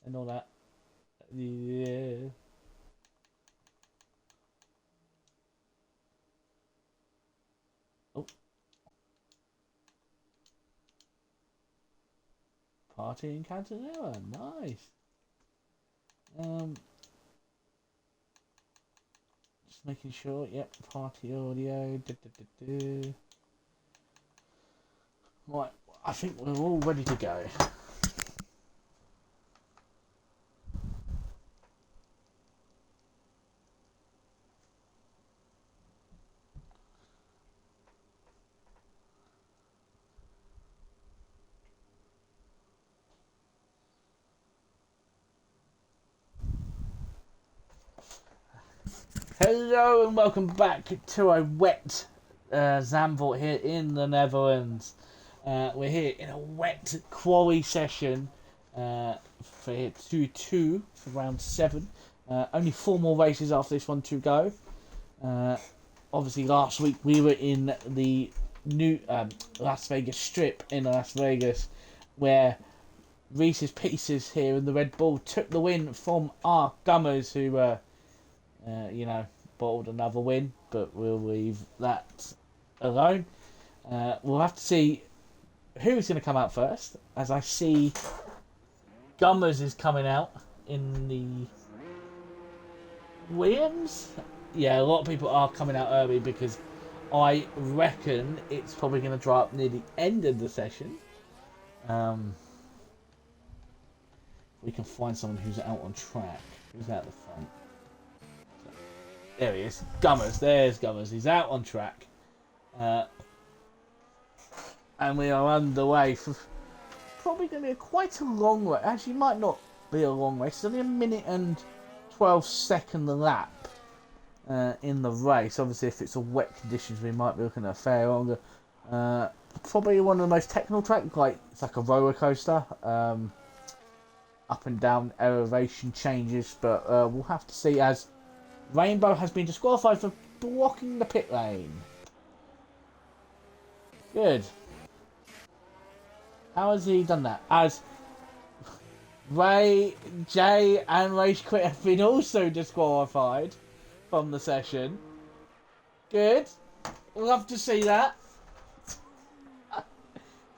and all that. Yeah. Oh, party in Cantonera. Nice. Um, just making sure. Yep, party audio. Right, I think we're all ready to go. Hello and welcome back to a wet Zandvoort here in the Netherlands. We're here in a wet quarry session for here 2-2 for round 7. Only 4 more races after this one to go. Obviously last week we were in the new Las Vegas Strip in Las Vegas, where Reese's Pieces here in the Red Bull took the win from our Gummers, who bottled another win, but we'll leave that alone. We'll have to see who's going to come out first, as I see Gummers is coming out in the Williams. Yeah, a lot of people are coming out early because I reckon it's probably going to dry up near the end of the session. We can find someone who's out on track. Who's out the front? There he is. Gummers. There's Gummers. He's out on track. And we are underway for probably going to be quite a long race. Actually, it might not be a long race. It's only a minute and 12-second lap in the race. Obviously, if it's a wet conditions, we might be looking at a fair longer. Probably one of the most technical tracks. It's like a roller coaster. Up and down elevation changes. But we'll have to see, as Rainbow has been disqualified for blocking the pit lane. Good. How has he done that? As Ray, Jay and Rage Quit have been also disqualified from the session. Good. Love to see that.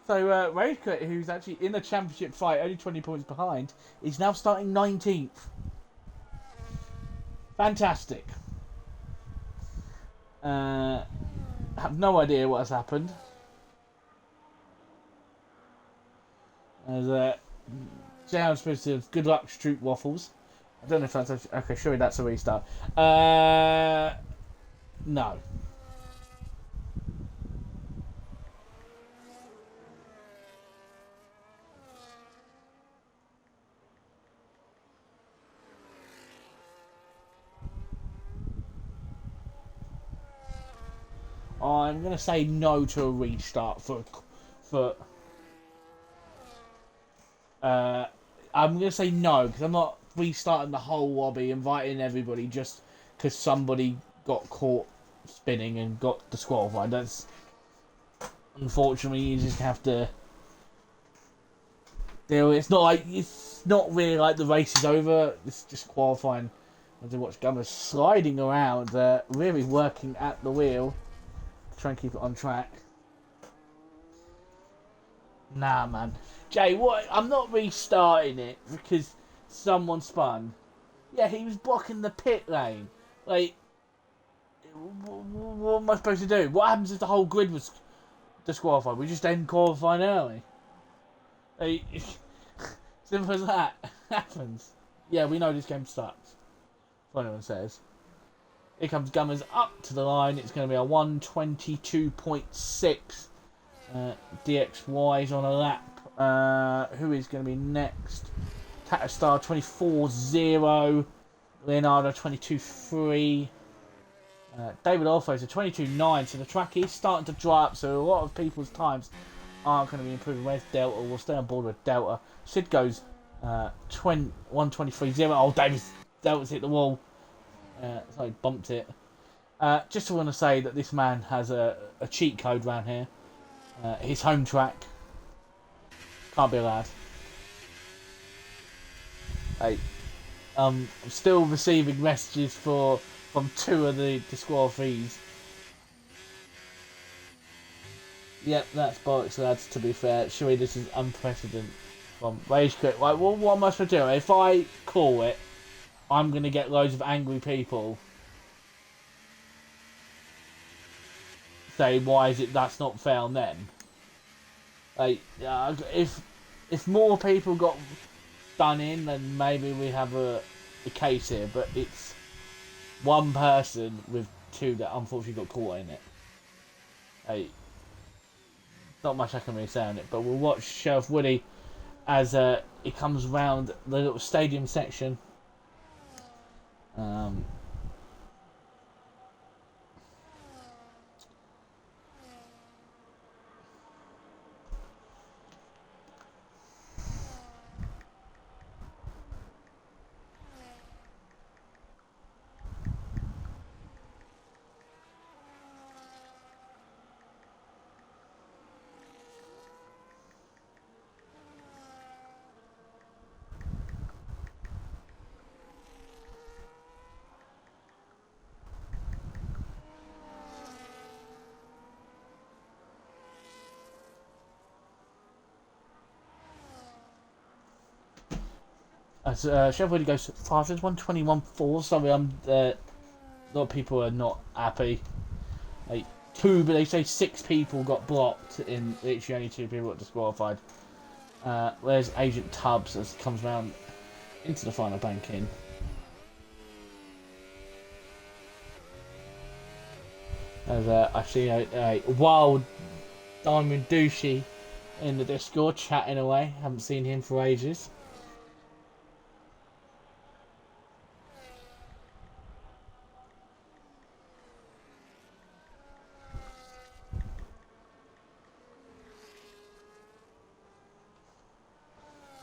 So Rage Quit, who's actually in a championship fight, only 20 points behind, is now starting 19th. Fantastic. Have no idea what has happened. As Jay I'm supposed to have good luck, Stroop Waffles. I don't know if that's okay. Surely that's a restart. No. I'm gonna say no to a restart for. I'm gonna say no because I'm not restarting the whole lobby, inviting everybody just because somebody got caught spinning and got disqualified. That's unfortunately you just have to deal. It's not really like the race is over. It's just qualifying. I do watch Gummers sliding around, really working at the wheel. Try and keep it on track. Nah, man. Jay, what? I'm not restarting it because someone spun. Yeah, he was blocking the pit lane. Like, what am I supposed to do? What happens if the whole grid was disqualified? We just end qualifying early. Like, simple as that happens. Yeah, we know this game sucks. If anyone says. Here comes Gummers up to the line. It's going to be a 122.6 DXYs on a lap. Who is going to be next? Tatastar 24.0. Leonardo 22.3. David Alfo's a 22.9. So the track is starting to dry up. So a lot of people's times aren't going to be improving. Where's Delta? We'll stay on board with Delta. Sid goes 123.0. Oh, Delta's hit the wall. Sorry, bumped it. Just want to say that this man has a cheat code around here. His home track can't be allowed. Like, I'm still receiving messages from 2 of the disqualifies. Yep, that's bollocks, lads, to be fair. Surely this is unprecedented from Rage Quit. Like, what am I supposed to do? If I call it, I'm going to get loads of angry people say, why is it that's not fair on them? Like, if more people got done in, then maybe we have a case here. But it's one person with 2 that unfortunately got caught in it. Like, not much I can really say on it, but we'll watch Sheriff Woody as it comes round the little stadium section. As Sheriff Woody goes fastest 1:21.4. Sorry, a lot of people are not happy. Like, but they say 6 people got blocked in literally only 2 people got disqualified. Where's Agent Tubbs as he comes round into the final banking? As I see a wild Diamond Douchey in the Discord chatting away. Haven't seen him for ages.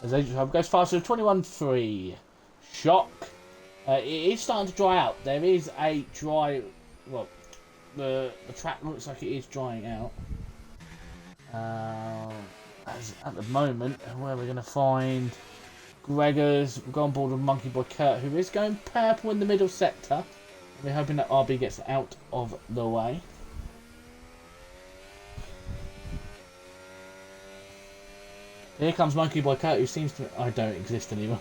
As Agent Hub goes faster, 21.3. Shock. It is starting to dry out. There is a dry. Well, the track looks like it is drying out. As at the moment, where we're going to find Gregor's gone board with Monkey Boy Kurt, who is going purple in the middle sector. We're hoping that RB gets out of the way. Here comes Monkey Boy Kurt, who seems to... I don't exist anymore.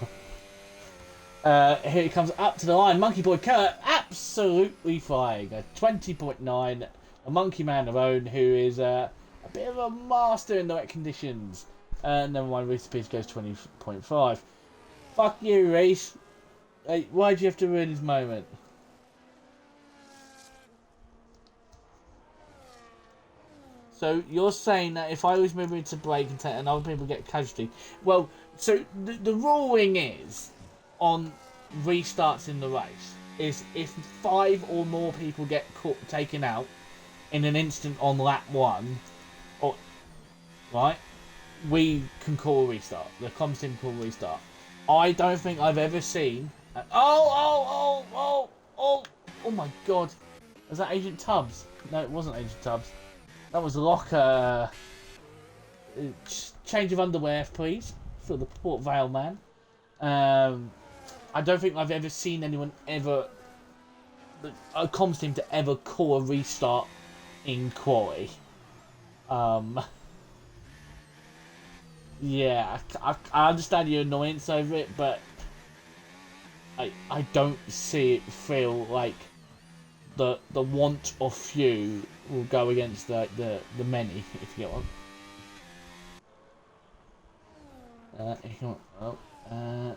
Here he comes up to the line. Monkey Boy Kurt absolutely flying. A 20.9. A Monkey Man of own, who is a bit of a master in the wet conditions. Never mind, Reese Pierce goes 20.5. Fuck you, Reese. Hey, why'd you have to ruin his moment? So you're saying that if I was moving to break and other people get casualty, well, so the ruling is on restarts in the race is if 5 or more people get taken out in an instant on lap 1, or right, we can call a restart. The comms team can call a restart. I don't think I've ever seen. Oh my God! Was that Agent Tubbs? No, it wasn't Agent Tubbs. That was Locker. Change of underwear, please, for the Port Vale man. I don't think I've ever seen anyone a comms team to ever call a restart in quali. Yeah, I understand your annoyance over it, but I don't see it feel like the want of few will go against the many, if you get one.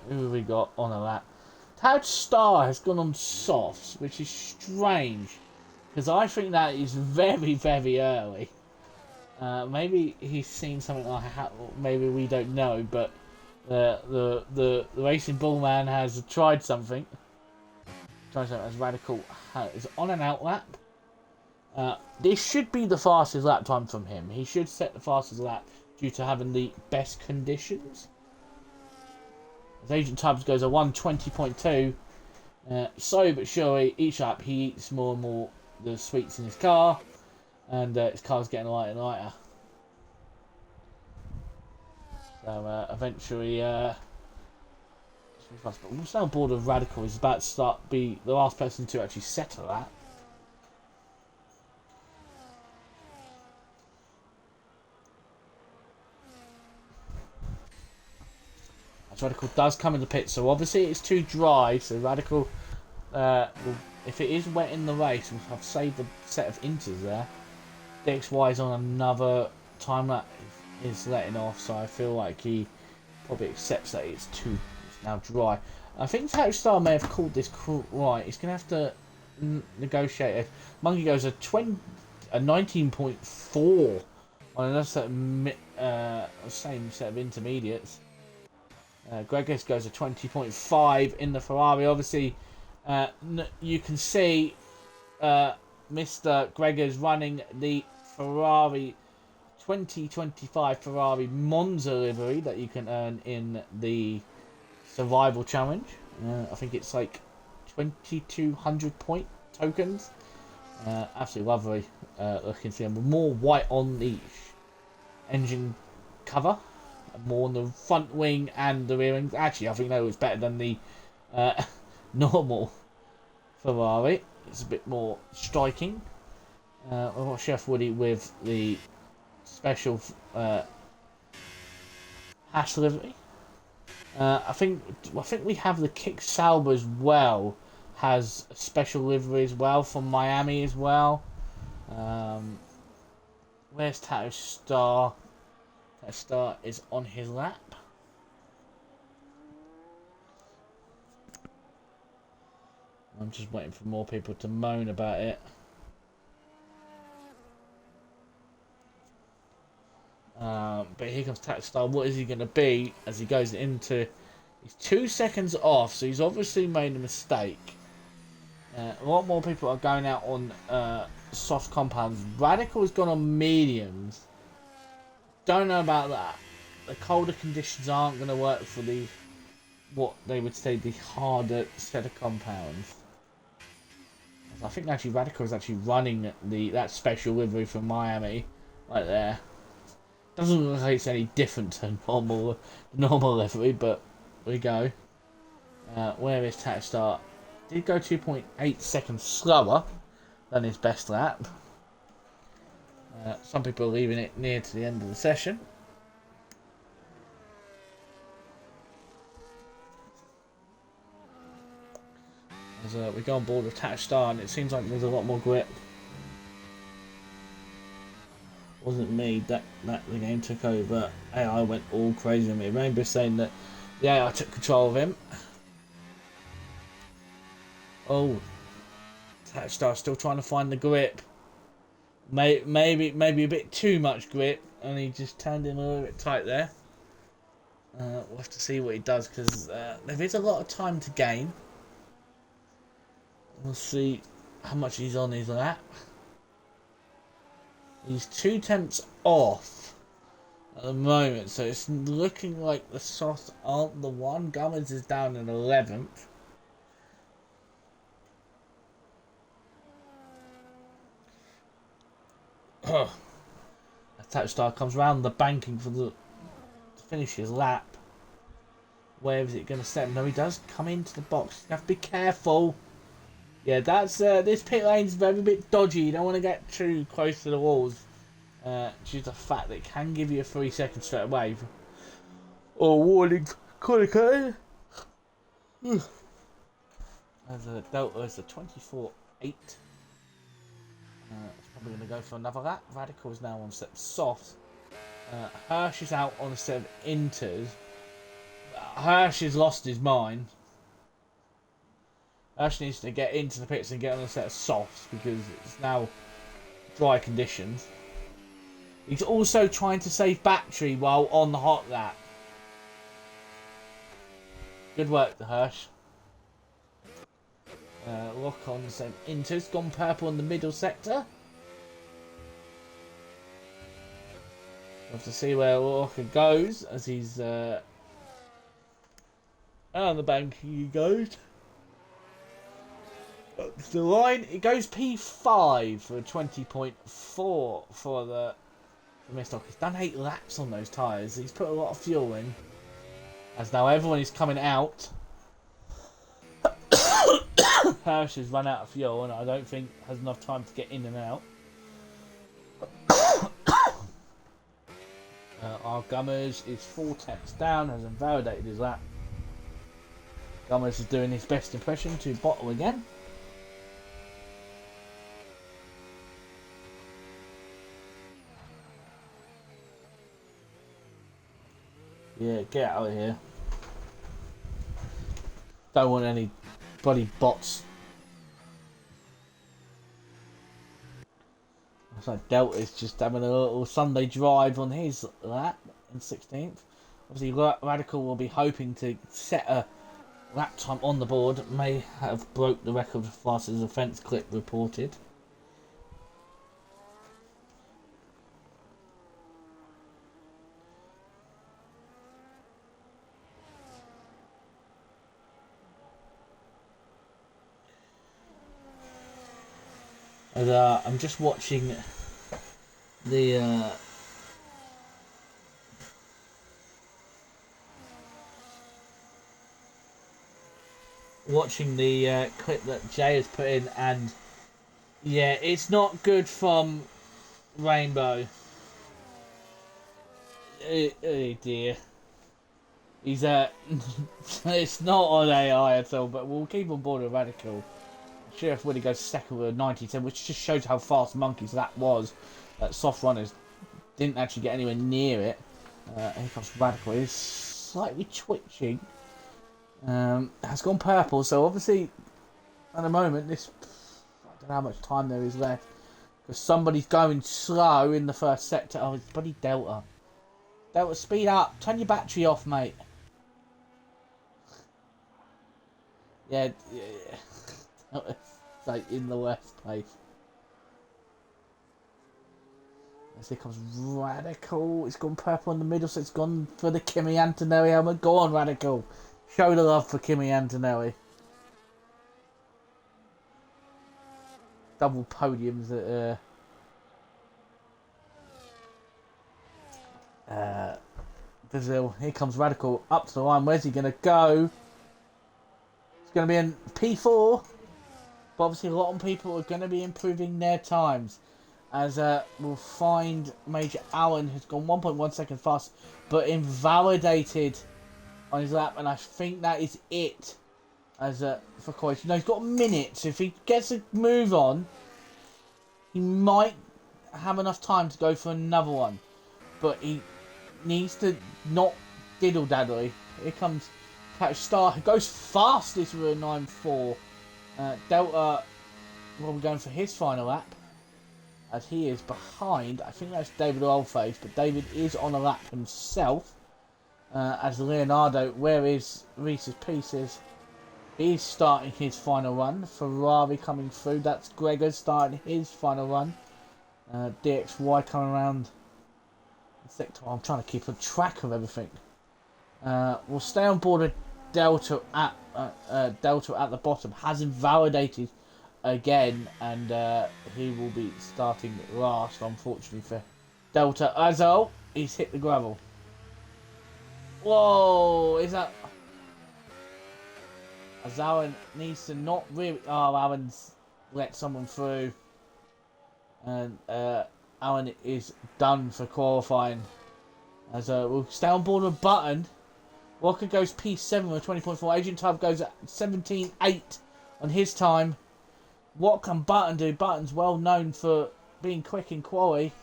Who have we got on a lap? Tad Star has gone on softs, which is strange, because I think that is very, very early. Maybe he's seen something like maybe we don't know, but the racing bull man has tried something. Tried something as radical as on an out lap. This should be the fastest lap time from him. He should set the fastest lap due to having the best conditions. As Agent Tubbs goes a 1:20.2. Slowly but surely, each lap he eats more and more the sweets in his car, and his car's getting lighter and lighter. So eventually, But we're still on board with Radical. He's about to be the last person to actually settle that. As Radical does come in the pit, so obviously it's too dry, so Radical will, if it is wet in the race, we'll have saved a set of inters there. DXY is on another time that is letting off, so I feel like he probably accepts that it's now dry. I think Touchstar may have called this right. He's going to have to negotiate it. Monkey goes a 19.4 on another set of same set of intermediates. Gregis goes a 20.5 in the Ferrari. Obviously, you can see Mr. Gregor's running the Ferrari 2025 Ferrari Monza livery that you can earn in the Survival Challenge. I think it's like 2,200 point tokens. Absolutely lovely looking to them. More white on the engine cover, more on the front wing and the rear wing. Actually, I think that was better than the normal Ferrari. It's a bit more striking. We've got Chef Woody with the special hash livery. I think we have the Kick Sauber as well. Has a special livery as well from Miami as well. Where's Tattoo Star? Tattoo Star is on his lap. I'm just waiting for more people to moan about it. But here comes Tattoo Star. What is he going to be as he goes into... He's 2 seconds off, so he's obviously made a mistake. A lot more people are going out on soft compounds. Radical has gone on mediums. Don't know about that. The colder conditions aren't going to work for the... what they would say the harder set of compounds. I think actually Radical is actually running that special livery from Miami, right there. Doesn't look like it's any different to normal livery, but there we go. Where is Tattoo Star? Did go 2.8 seconds slower than his best lap. Some people are leaving it near to the end of the session. As we go on board with Tattoo Star, and it seems like there's a lot more grip. Wasn't me that the game took over. AI went all crazy on me. Rainbow saying that the AI took control of him. Oh, Tattoo Star still trying to find the grip. Maybe a bit too much grip, and he just turned in a little bit tight there. We'll have to see what he does, because there is a lot of time to gain. We'll see how much he's on his lap. He's 2 tenths off at the moment, so it's looking like the softs aren't the one. Gummins is down in 11th. Tattoo Star comes round the banking to finish his lap. Where is it going to set him? No, he does come into the box. You have to be careful. Yeah, that's this pit lane's very bit dodgy. You don't want to get too close to the walls due to the fact that it can give you a 3 seconds straight away. Or warning, as a Delta is a 24.8. It's probably going to go for another lap. Radical is now on set soft. Hirsch is out on a set of inters. Hirsch has lost his mind. Hirsch needs to get into the pits and get on a set of softs because it's now dry conditions. He's also trying to save battery while on the hot lap. Good work, the Hirsch. Lock on the same inters. Gone purple in the middle sector. We'll have to see where Walker goes as he's on the bank. He goes. Up the line, it goes P5 for 20.4 for the Mistock. He's done 8 laps on those tyres. He's put a lot of fuel in. As now everyone is coming out. Parrish has run out of fuel and I don't think has enough time to get in and out. Our Gummers is 4 tenths down, has invalidated his lap. Gummers is doing his best impression to bottle again. Yeah, get out of here. Don't want any bloody bots. So Delta's just having a little Sunday drive on his lap in 16th. Obviously, Radical will be hoping to set a lap time on the board. May have broke the record as fast as the fence clip reported. And, I'm just watching the clip that Jay has put in, and yeah, it's not good from Rainbow. Oh dear. He's it's not on AI at all, but we'll keep on board with Radical. Sheriff Woody goes second with a 90-10, which just shows how fast Monkey's that was. Soft runners didn't actually get anywhere near it. Here comes Radical. He's slightly twitching. Has gone purple, so obviously at the moment I don't know how much time there is left, because somebody's going slow in the first sector. Oh, it's bloody Delta. Delta, speed up. Turn your battery off, mate. Yeah. It's like in the worst place. As here comes Radical. It's gone purple in the middle, so it's gone for the Kimi Antonelli helmet. Go on, Radical. Show the love for Kimi Antonelli. Double podiums at Brazil. Here comes Radical up to the line. Where's he going to go? It's going to be in P4. But obviously a lot of people are going to be improving their times. As we'll find Major Allen, who's gone 1.1 seconds fast, but invalidated on his lap. And I think that is it. As for Coy. No, he's got a minute. So if he gets a move on, he might have enough time to go for another one. But he needs to not diddle-daddle. Here comes Pat Star, who goes fastest with a 9.4. Delta will be going for his final lap, as he is behind. I think that's David Oldface, but David is on a lap himself. As Leonardo, where is Reese's Pieces? He's starting his final run. Ferrari coming through. That's Gregor starting his final run. DXY coming around the sector. I'm trying to keep a track of everything. We'll stay on board with Delta at the bottom. Has invalidated again, and he will be starting last, unfortunately for Delta. Azal, he's hit the gravel. Whoa, is that... As Aaron needs to not really... Oh, Aaron's let someone through. And Aaron is done for qualifying. As we'll stay on board with Button. Walker goes P7 with 20.4. Adrian Tubb goes at 17.8 on his time. What can Button do? Button's well known for being quick in quali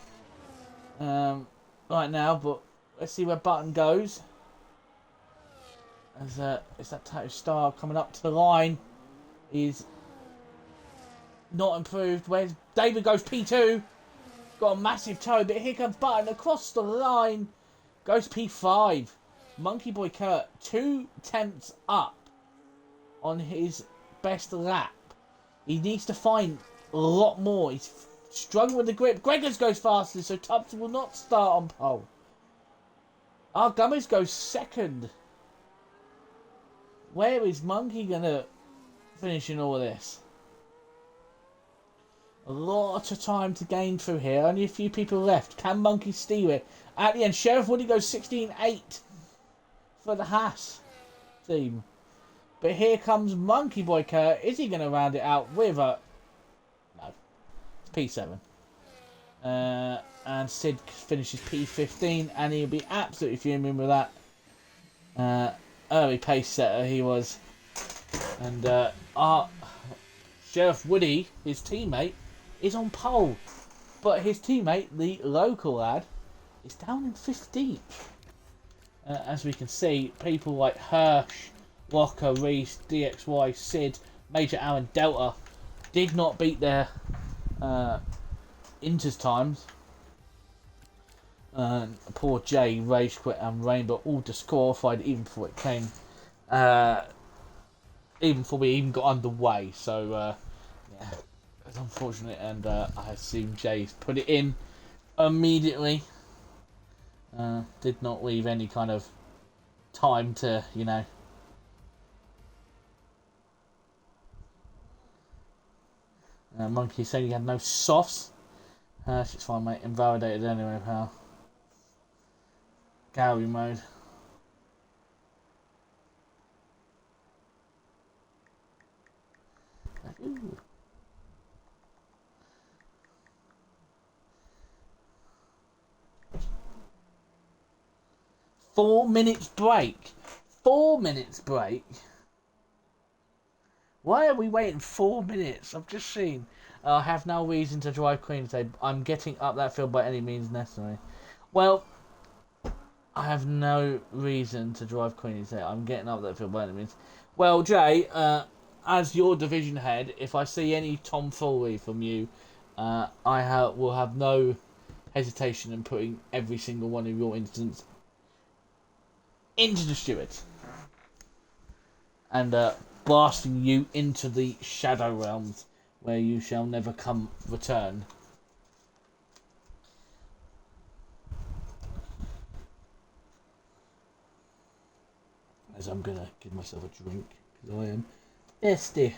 right now, but let's see where Button goes. As it's that Tattoo Star coming up to the line. He's not improved. Where's David goes P2. Got a massive toe, but here comes Button across the line. Goes P5. Monkey Boy Kurt 2 tenths up on his best lap. He needs to find a lot more. He's struggling with the grip. Gregors goes faster, so Tubbs will not start on pole. Our Gummers goes second. Where is Monkey going to finish in all of this? A lot of time to gain through here. Only a few people left. Can Monkey steal it? At the end, Sheriff Woody goes 16.8 for the Haas team. But here comes Monkey Boy Kurt. Is he going to round it out with a... No. It's P7. And Sid finishes P15, and he'll be absolutely fuming with that. Early pace setter he was. And our Sheriff Woody, his teammate, is on pole. But his teammate, the local lad, is down in 15th. As we can see, people like Hirsch, Walker, Reese, DXY, Sid, Major Aaron, Delta did not beat their Inters times. Poor Jay, Rage Quit and Rainbow all disqualified even before it came. Even before we even got underway. So, yeah, it's unfortunate. And I assume Jay's put it in immediately. Did not leave any kind of time to, you know. Monkey saying he had no softs. It's fine, mate. Invalidated anyway, pal. Gallery mode. Ooh. Four minutes break. 4 minutes break. Why are we waiting 4 minutes? I've just seen. I have no reason to drive Queen today. I'm getting up that field by any means necessary. Well, I have no reason to drive Queen today. I'm getting up that field by any means. Well, Jay, as your division head, if I see any tomfoolery from you, I will have no hesitation in putting every single one of your incidents into the stewards. And blasting you into the shadow realms where you shall never return. As I'm gonna give myself a drink because I am thirsty.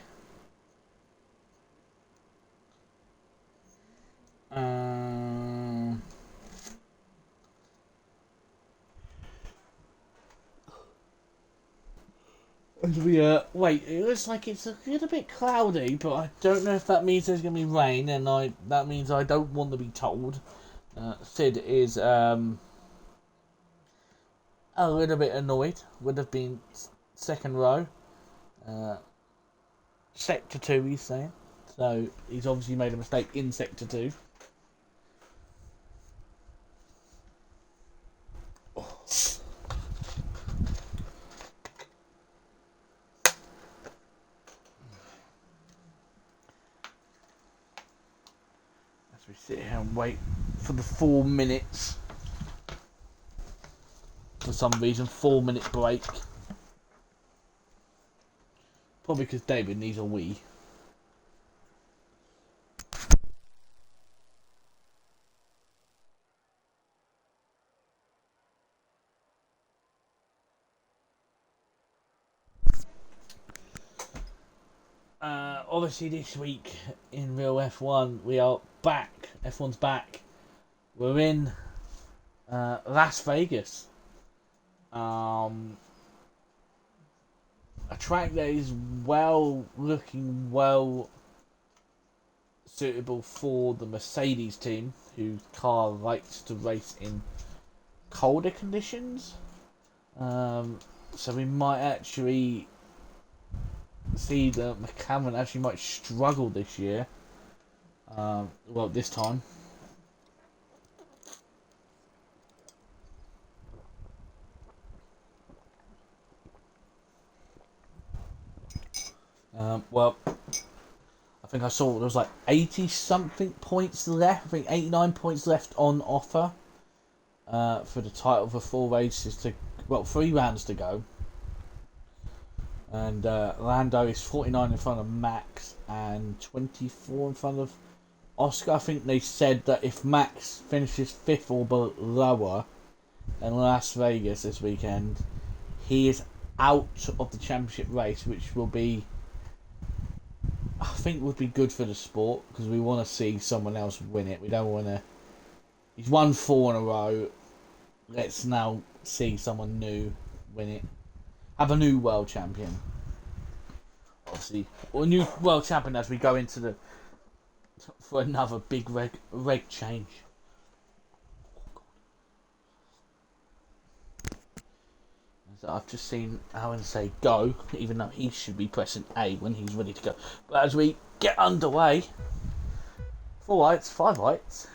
As we wait, it looks like it's a little bit cloudy, but I don't know if that means there's gonna be rain, and that means I don't want to be told. Sid is a little bit annoyed. Would have been second row. Sector 2, he's saying. So he's obviously made a mistake in Sector 2. As we sit here and wait for the 4 minutes. For some reason, 4 minute break. Probably because David needs a wee. Obviously this week in Real F1 we are back. F1's back. We're in Las Vegas. A track that is looking well suitable for the Mercedes team, whose car likes to race in colder conditions. So we might actually see that McLaren actually might struggle this year. Well, this time. Well, I think I saw there was like 80 something points left. I think 89 points left on offer for the title for 4 races 3 rounds to go. And Lando is 49 in front of Max and 24 in front of Oscar. I think they said that if Max finishes 5th or lower in Las Vegas this weekend, he is out of the championship race, which will be, I think, would be good for the sport, because we want to see someone else win it. We don't want to. He's won 4 in a row. Let's now see someone new win it. Have a new world champion. obviously, or new world champion as we go into for another big reg change. So I've just seen Alan say go, even though he should be pressing A when he's ready to go. But as we get underway, 4 whites, 5 whites,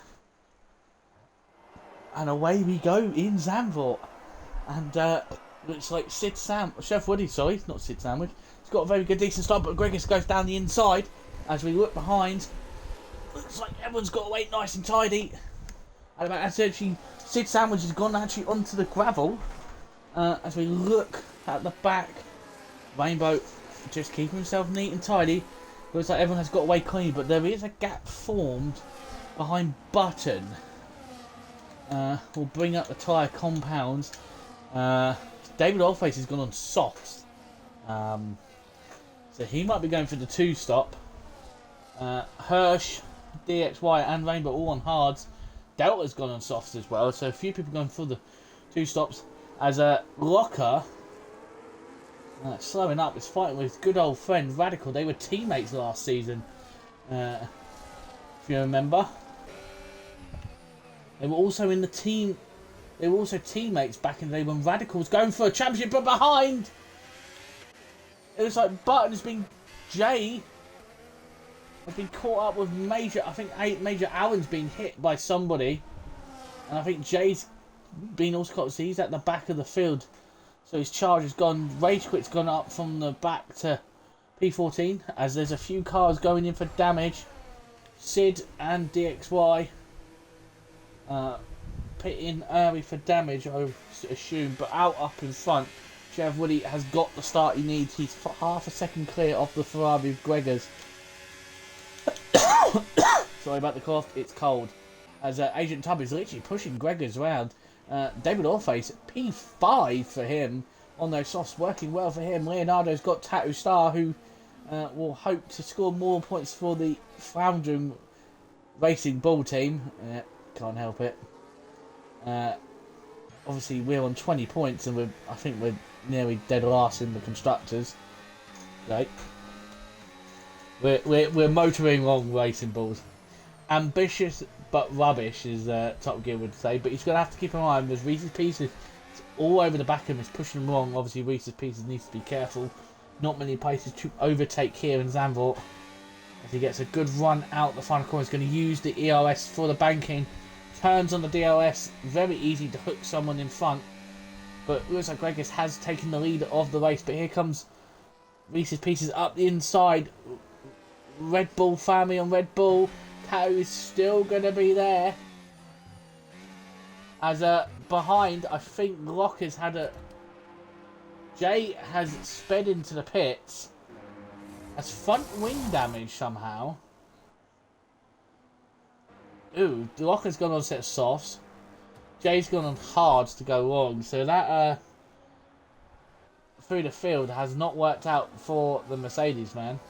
and away we go in Zandvoort. And looks like Chef Woody, sorry, not Sid Sandwich. He's got a very good, decent start, but Gregis goes down the inside. As we look behind, looks like everyone's got away nice and tidy. And about as actually, Sid Sandwich has gone actually onto the gravel. As we look at the back, Rainbow just keeping himself neat and tidy. Looks like everyone has got away clean, but there is a gap formed behind Button. We'll bring up the tyre compound. David Allface has gone on softs. So he might be going for the 2-stop. Hirsch, DXY and Rainbow all on hards. Delta's gone on softs as well. So a few people going for the 2 stops. As Locker, slowing up, is fighting with good old friend Radical. They were teammates last season, if you remember. They were also in the team. They were also teammates back in the day when Radical was going for a championship, but behind. It was like Button has been Jay has been caught up with Major. I think Major Allen's been hit by somebody, and I think Jay's been also caught. So he's at the back of the field. So his charge has gone. Rage Quit's gone up from the back to P14 as there's a few cars going in for damage. Sid and DXY pitting early for damage, I assume, but out up in front. Chev Woody has got the start he needs. He's half a second clear off the Ferrari of Gregors. Sorry about the cough, it's cold. As Agent Tub is literally pushing Gregors around. David Orface, P5 for him on those softs, working well for him. Leonardo's got Tattoo Star, who will hope to score more points for the Floundering Racing Bull team. Can't help it. Obviously, we're on 20 points, and I think we're nearly dead last in the constructors. Right? We're motoring along, Racing Bulls. Ambitious but rubbish, as Top Gear would say. But he's going to have to keep an eye on those Reese's Pieces. It's all over the back of him. It's pushing him wrong. Obviously, Reese's Pieces needs to be careful. Not many places to overtake here in Zandvoort. As he gets a good run out the final corner, he's going to use the ERS for the banking. Turns on the DLS, very easy to hook someone in front. But looks like Gregis has taken the lead of the race. But here comes Reese's Pieces up the inside. Red Bull family on Red Bull. Tattoo is still going to be there. As behind, I think Locker's had a... Jay has sped into the pits. Has front wing damage somehow. Ooh, Locker's gone on a set of softs. Jay's gone on hards to go wrong. So that through the field has not worked out for the Mercedes man.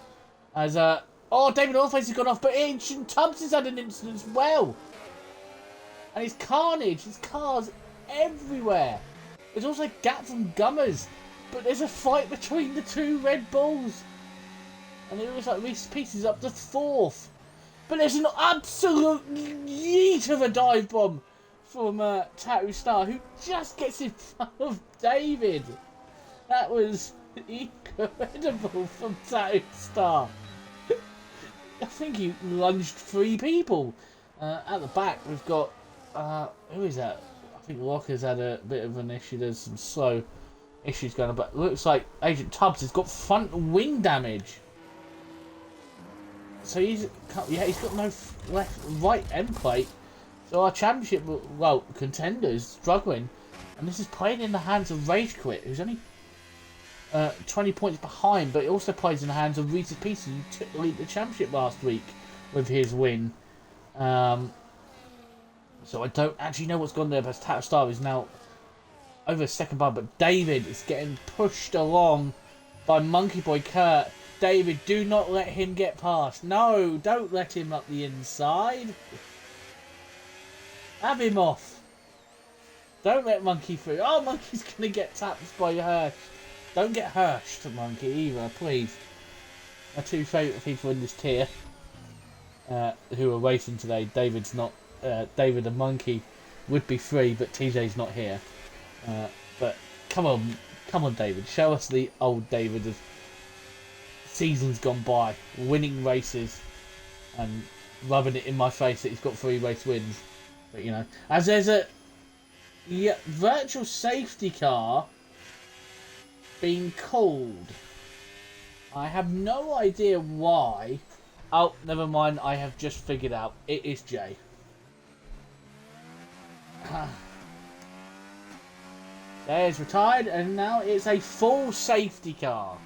As oh, David Allface has gone off, but Ancient Tubbs has had an incident as well. And it's carnage. There's cars everywhere. There's also a gap from Gummers. But there's a fight between the two Red Bulls. And it looks like Reese's Pieces up to 4th. But there's an absolute yeet of a dive bomb from Tattoo Star, who just gets in front of David. That was incredible from Tattoo Star. I think he lunged 3 people. At the back, we've got... who is that? I think Locker's had a bit of an issue. There's some slow issues going on. But it looks like Agent Tubbs has got front wing damage. So he's got no right end plate. So our championship, well, contender is struggling. And this is playing in the hands of Rage Quit, who's only 20 points behind, but it also plays in the hands of Reese's Pieces, who took the lead the championship last week with his win. So I don't actually know what's gone there, but Tattoo Star is now over a second bar. But David is getting pushed along by Monkey Boy Kurt. David, do not let him get past. No, don't let him up the inside. Have him off. Don't let Monkey through. Oh, Monkey's going to get tapped by Hirsch. Don't get Hirsch to Monkey either, please. my two favourite people in this tier who are racing today. David's not. David the Monkey would be free, but TJ's not here. But come on, David. Show us the old David of seasons gone by, winning races and rubbing it in my face that he's got 3 race wins. But you know, as there's a virtual safety car being called. I have no idea why. Oh, never mind. I have just figured out. It is Jay. Jay is retired, and now it's a full safety car.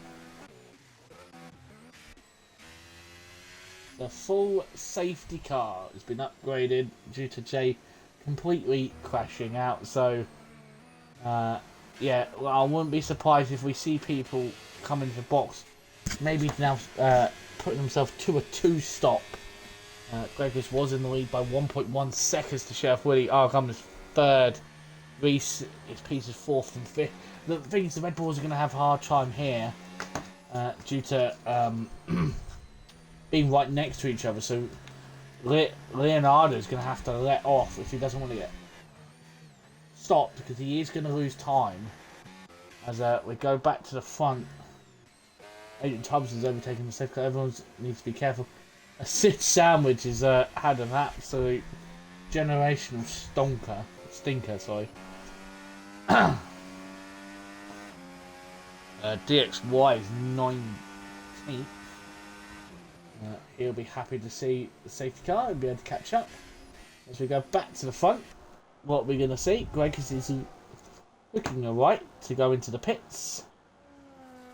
The full safety car has been upgraded due to Jay completely crashing out. So, yeah, well, I wouldn't be surprised if we see people come into the box. Maybe now putting themselves to a 2-stop. Gregors was in the lead by 1.1 seconds to Sheriff Willie. Arkham is 3rd. Reese is Peter's 4th and 5th. The thing is, the Red Bulls are going to have a hard time here due to being right next to each other. So Leonardo is going to have to let off if he doesn't want to get stopped, because he is going to lose time. As we go back to the front, Agent Tubbs is overtaking the safe car. Everyone needs to be careful. A Sid Sandwich has had an absolute generational stinker. Sorry. DXY is 19th. He'll be happy to see the safety car and be able to catch up. As we go back to the front, what we're going to see, Greg is looking alright to go into the pits.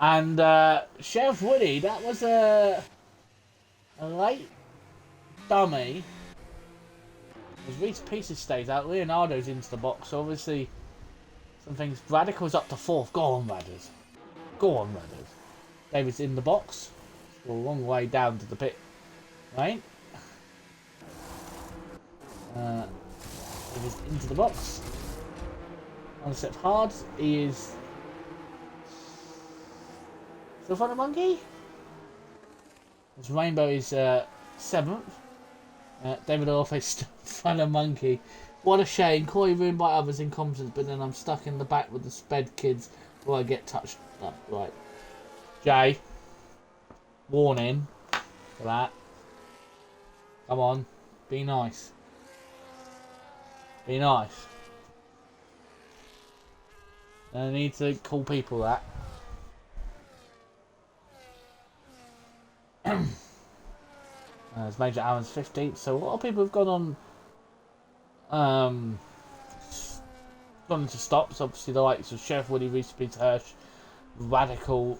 And Sheriff Woody, that was a late dummy. As Reese Pieces stays out, Leonardo's into the box. Obviously, some things. Radical's up to 4th. Go on, Radders. Go on, Radders. David's in the box. Still a long way down to the pit. Right? David's into the box. On set hard. He is still front of Monkey. His Rainbow is 7th. David Orphe is still front of Monkey. What a shame. Corey ruined by others' incompetence, but then I'm stuck in the back with the sped kids while I get touched up. Right. Jay. Warning for that. Come on. Be nice. Be nice. I need to call people that. As Major Allen's 15th, so a lot of people have gone into stops. Obviously, the likes of Sheriff Woody, Reese Peter Hirsch, Radical,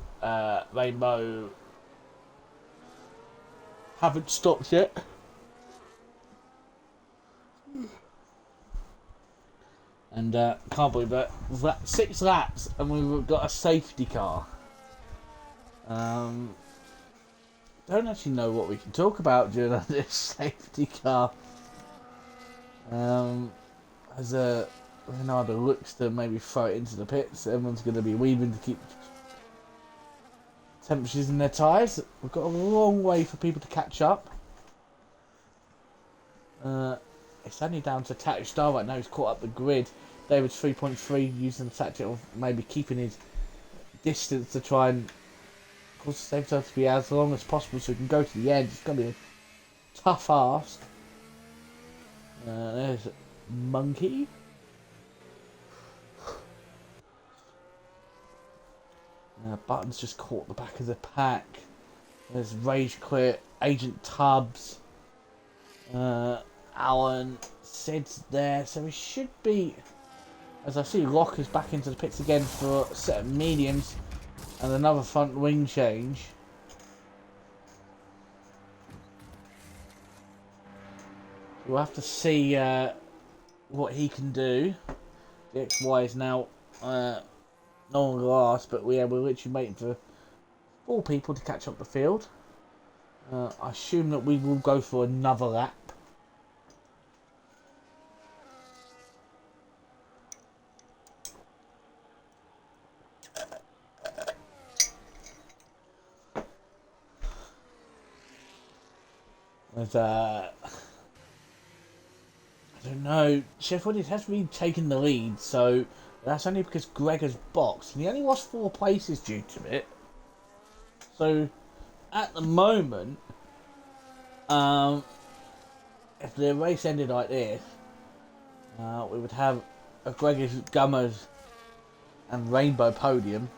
Rainbow haven't stopped yet. And can't believe that 6 laps and we've got a safety car. Don't actually know what we can talk about during this safety car. As Leonardo looks to maybe throw it into the pits, everyone's going to be weaving to keep temperatures in their tyres. We've got a long way for people to catch up. It's only down to Tactic Star right now. He's caught up the grid. David's 3.3 using the tactic of maybe keeping his distance to try and cause the safety car to be as long as possible so we can go to the end. It's going to be a tough ask. There's Monkey. Button's just caught the back of the pack. There's Rage Quit, Agent Tubbs, Alan, Sid's there, so we should be. As I see, Locker's back into the pits again for a set of mediums and another front wing change. We'll have to see what he can do. The XY is now no longer last, but we're literally waiting for 4 people to catch up the field. I assume that we will go for another lap. But, I don't know. Sheffield has really taken the lead, so that's only because Greg has boxed. And he only lost 4 places due to it. So, at the moment, if the race ended like this, we would have a Greg's, Gummers, and Rainbow podium.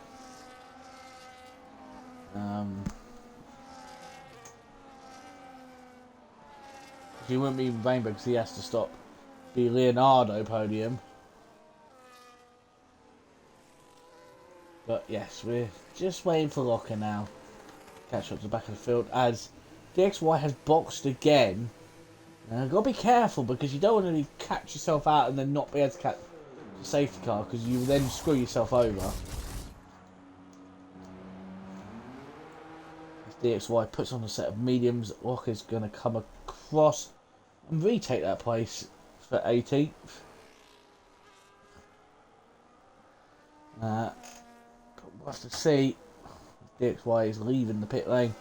He wouldn't be Rainbow because he has to stop. Be Leonardo podium. But yes, we're just waiting for Locker now. Catch up to the back of the field as DXY has boxed again. Gotta be careful because you don't want to catch yourself out and then not be able to catch the safety car because you then screw yourself over. As DXY puts on a set of mediums, Locker's gonna come across and retake that place for 18th. But we'll have to see. DXY is leaving the pit lane.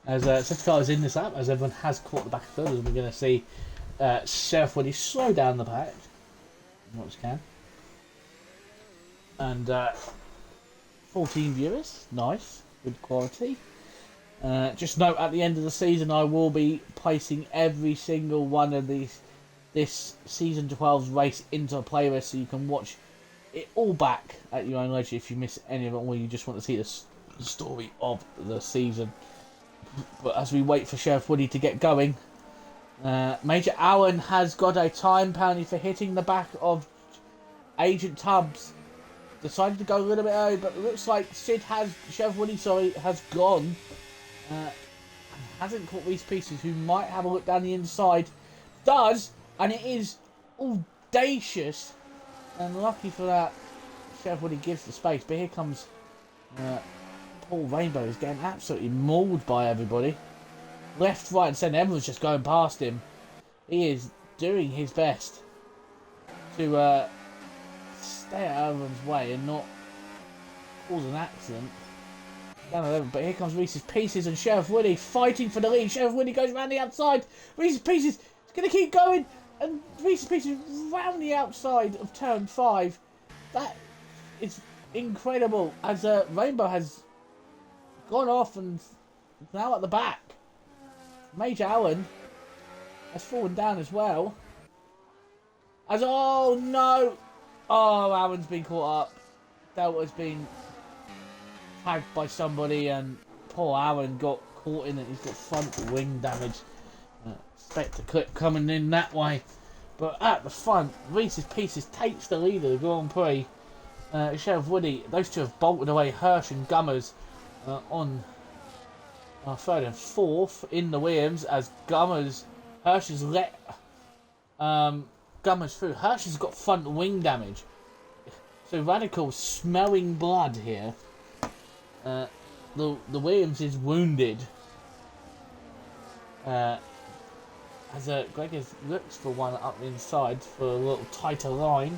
As safety car is in this lap, as everyone has caught the back of the field, as we're going to see Sheriff Woody slow down the pack as much as can. And 14 viewers, nice, good quality. Just note at the end of the season, I will be placing every single one of this season 12's race into a playlist, so you can watch it all back at your own leisure if you miss any of it, or you just want to see the story of the season. But as we wait for Sheriff Woody to get going, Major Allen has got a time penalty for hitting the back of Agent Tubbs. Decided to go a little bit early, but it looks like Sheriff Woody has gone. And hasn't caught Reese Pieces, who might have a look down the inside. Does, and it is audacious. And lucky for that, Sheriff Woody gives the space. But here comes Paul Rainbow, is getting absolutely mauled by everybody. Left, right and centre, everyone's just going past him. He is doing his best to stay out of everyone's way and not cause an accident. Down 11, but here comes Reese's Pieces and Sheriff Woody fighting for the lead. Sheriff Woody goes round the outside. Reese's Pieces is going to keep going, and Reese's Pieces round the outside of turn 5. That is incredible, as Rainbow has gone off and now at the back. Major Allen has fallen down as well. Oh no! Oh, Allen's been caught up. Delta's been tagged by somebody, and poor Allen got caught in it. He's got front wing damage. Expect a clip coming in that way. But at the front, Reese's Pieces takes the lead of the Grand Prix. Sheriff Woody, those two have bolted away. Hirsch and Gummers on third and fourth in the Williams, as Hirsch has let Gummers through. Hirsch has got front wing damage. So Radical smelling blood here. The Williams is wounded. As Greg looks for one up inside for a little tighter line.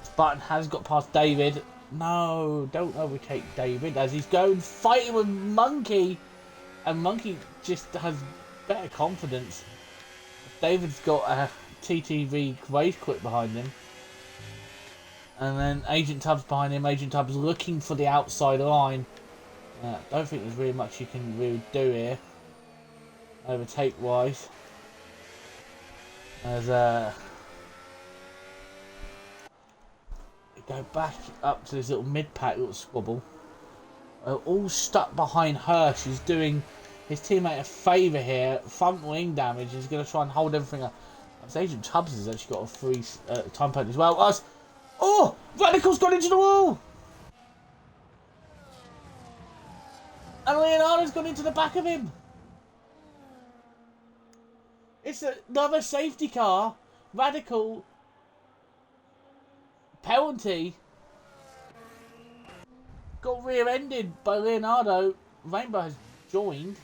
Spartan has got past David. No, don't overtake David, as he's going fighting with Monkey, and Monkey just has better confidence. David's got a TTV race quit behind him, and then Agent Tubbs behind him. Agent Tubbs looking for the outside line. Don't think there's really much you can really do here, overtake wise, as go back up to this little mid-pack little squabble. All stuck behind Hirsch. He's doing his teammate a favour here. Front wing damage. He's going to try and hold everything up. Agent Tubbs has actually got a free time penalty as well. Oh! Radical's gone into the wall! And Leonardo's gone into the back of him! It's another safety car. Radical. Penalty. Got rear-ended by Leonardo. Rainbow has joined.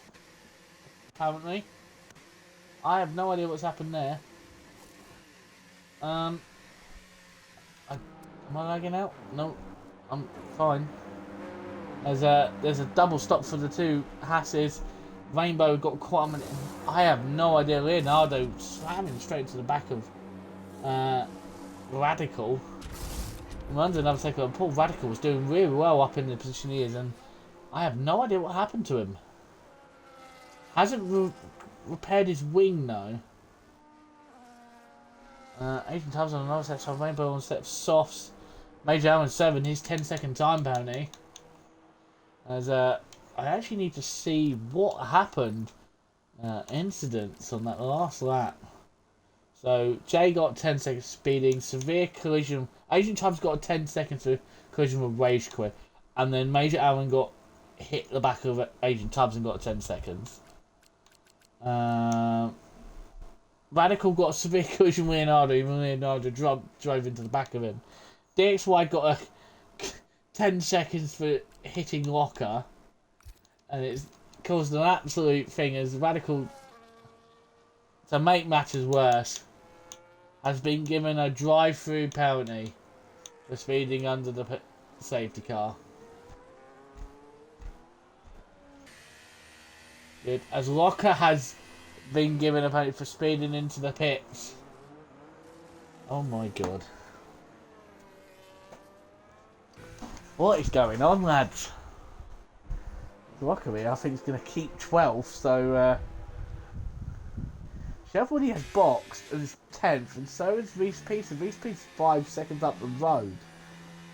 Apparently. I have no idea what's happened there. Am I lagging out? No. I'm fine. There's a double stop for the two Hasses. Rainbow got quite a minute. I have no idea. Leonardo slamming straight to the back of Radical. I'm wondering another second. Poor Radical was doing really well up in the position he is, and I have no idea what happened to him. Hasn't repaired his wing though. Agent Tubbs on another set of Rainbow on a set of softs. Major Allen 7, his 10-second time bounty. As I actually need to see what happened. Incidents on that last lap. So Jay got 10 seconds speeding, severe collision. Agent Tubbs got a 10 seconds for collision with Rage Quit, and then Major Allen got hit the back of Agent Tubbs and got 10 seconds. Radical got a severe collision with Leonardo, even Leonardo drove into the back of him. DXY got a 10 seconds for hitting Locker, and it's caused an absolute thing as Radical, to make matters worse, has been given a drive-through penalty for speeding under the safety car. Good. As Locker has been given a penalty for speeding into the pits. Oh my god. What is going on, lads? Luckily, I think it's going to keep 12th, so Chevrolet has boxed and is 10th, and so is Reese Peace, and Reese Peace is 5 seconds up the road.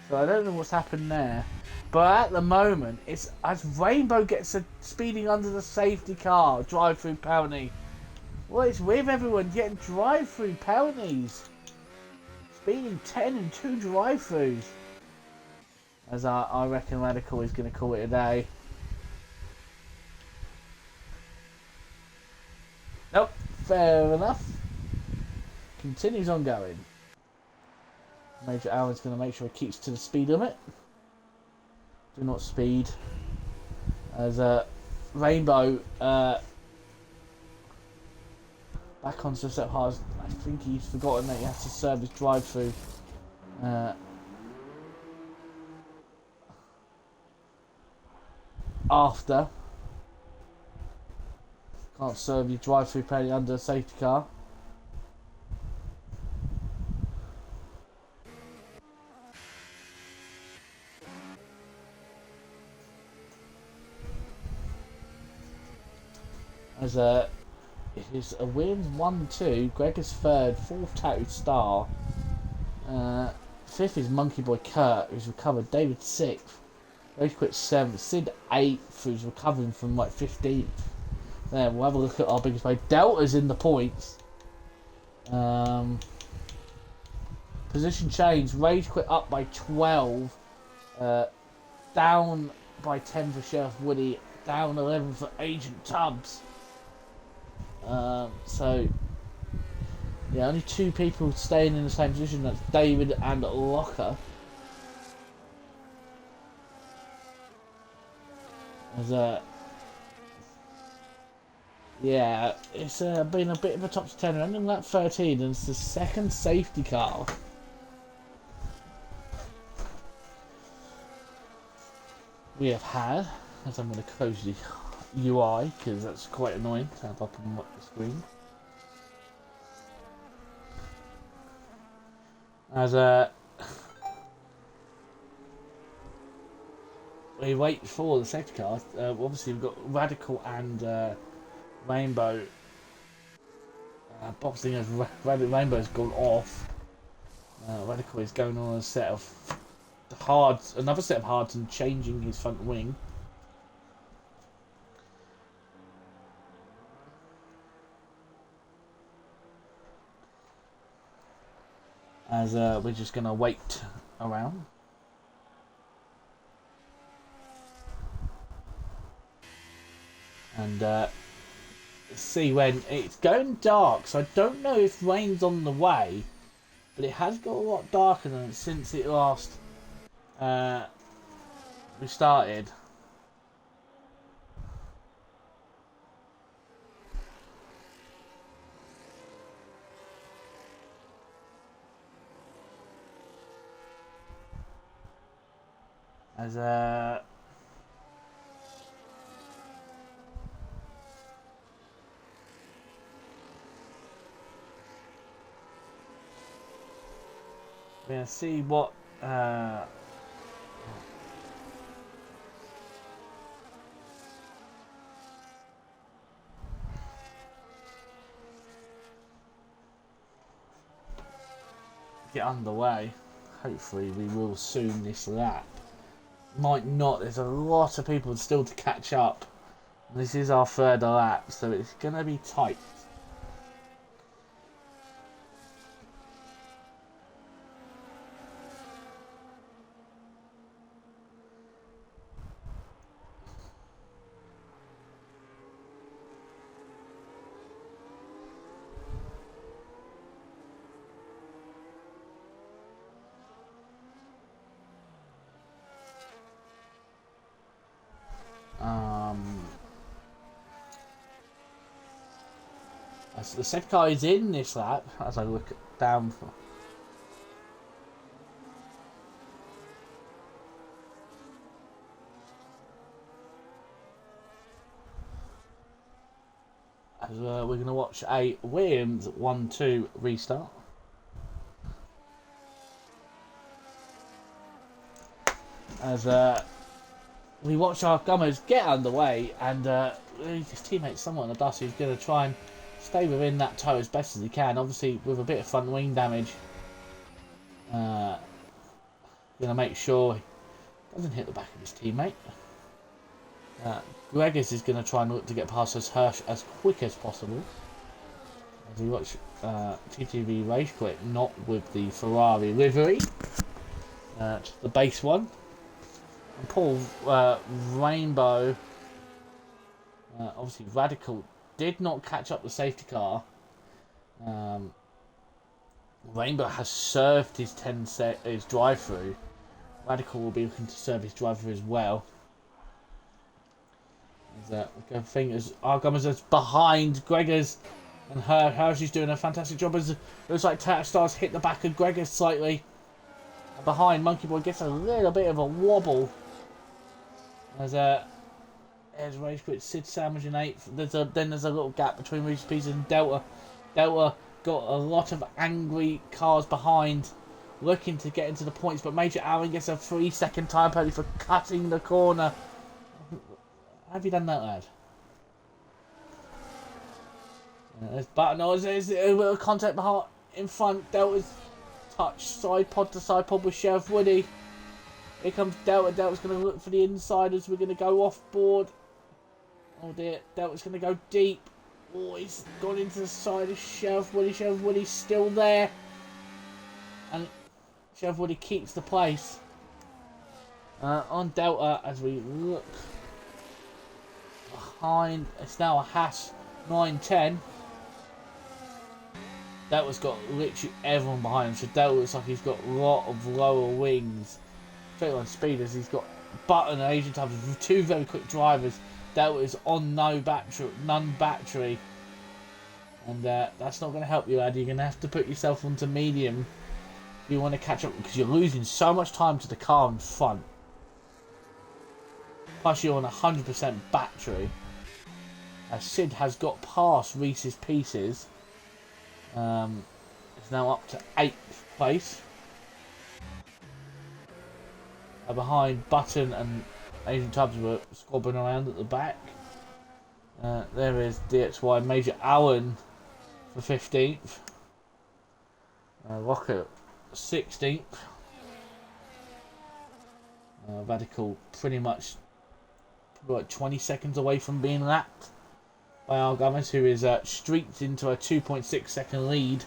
So I don't know what's happened there. But at the moment, it's as Rainbow gets a speeding under the safety car, drive-through penalty. What is with everyone getting drive-through penalties? Speeding 10 and 2 drive-throughs. As I reckon Radical is going to call it a day. Nope, fair enough. Continues on going. Major Allen's going to make sure he keeps to the speed limit. Do not speed. As Rainbow back onto the set hard. I think he's forgotten that he has to serve his drive-through. After. Can't serve your drive-through penalty under a safety car. As it is a win 1-2. Greg is third, fourth Tattooed Star. Fifth is Monkey Boy Kurt, who's recovered. David sixth. Rage Quit 7th. Sid 8th, who's recovering from like 15th. There, we'll have a look at our biggest play. Delta's in the points. Position change. Rage Quit up by 12. Down by 10 for Sheriff Woody. Down 11 for Agent Tubbs. So, yeah, only two people staying in the same position. That's David and Locker. As yeah, it's been a bit of a top 10. We're in lap 13, and it's the second safety car. We have had, as I'm going to close the UI because that's quite annoying to have up on the screen. As we wait for the safety car, obviously we've got Radical and Rainbow boxing as Rainbow's gone off. Radical is going on a set of hards, another set of hards, and changing his front wing. as we're just going to wait around. And see when it's going dark, so I don't know if rain's on the way, but it has got a lot darker than since it last we started. As we're gonna see what get underway. Hopefully we will soon this lap. Might not, there's a lot of people still to catch up. This is our third lap, so it's gonna be tight. As the second car is in this lap, as I look down for. As we're going to watch a Williams 1-2 restart. As we watch our gummers get underway, and his teammate somewhat in the dust, who's going to try and stay within that toe as best as he can, obviously with a bit of front wing damage. Going to make sure he doesn't hit the back of his teammate. Gregors is going to try and look to get past us Hirsch as quick as possible. As we watch TTV Race Quit, not with the Ferrari livery, just the base one. And Paul Rainbow, obviously Radical, did not catch up the safety car. Rainbow has served his his drive-through. Radical will be looking to serve his drive-through as well. Fingers, Argomers is behind Gregors, and Hershey's doing a fantastic job. As it looks like Stars hit the back of Gregors slightly. And behind, Monkey Boy gets a little bit of a wobble. As Race Quit, Sid Sandwich in 8th. Then there's a little gap between Reese Pieces and Delta. Delta got a lot of angry cars behind, looking to get into the points, but Major Allen gets a 3-second time penalty for cutting the corner. Have you done that, lad? There's button. There's a little contact behind in front. Delta's touch side pod to side pod with Sheriff Woody. Here comes Delta. Delta's going to look for the insiders. We're going to go off board. Oh dear. Delta's going to go deep. Oh, he's gone into the side of Sheriff Woody. Sheriff Woody's still there. And Sheriff Woody keeps the place. On Delta as we look behind. It's now a Haas 910. Delta's got literally everyone behind him. So Delta looks like he's got a lot of lower wings. On speeders, he's got Button and Asian Tubs with two very quick drivers. Delta is on none battery, and that's not going to help you, lad. You're going to have to put yourself onto medium if you want to catch up, because you're losing so much time to the car in front. Plus, you're on 100% battery. Sid has got past Reese's Pieces. It's now up to 8th place. Behind Button and Asian Tubbs were squabbling around at the back. There is DXY Major Allen for 15th. Rocket 16th. Radical pretty much like 20 seconds away from being lapped by Argamas, who is streaked into a 2.6 second lead.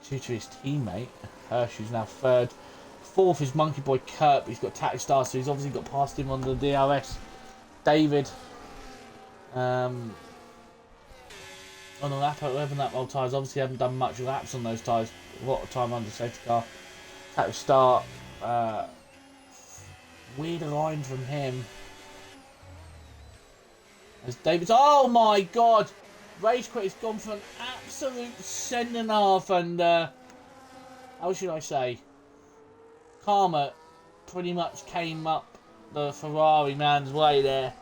due to his teammate. Hershey's now third. Fourth is Monkey Boy Kurt. He's got Taxi Star, so he's obviously got past him on the DRS. David. On the lap at 11 lap old tyres. Obviously haven't done much laps on those tyres. A lot of time under safety car. Taxi Star. Weird line from him. As David's. Oh my god! Race quit has gone for an absolute cent and a half, and how should I say? Karma pretty much came up the Ferrari man's way there.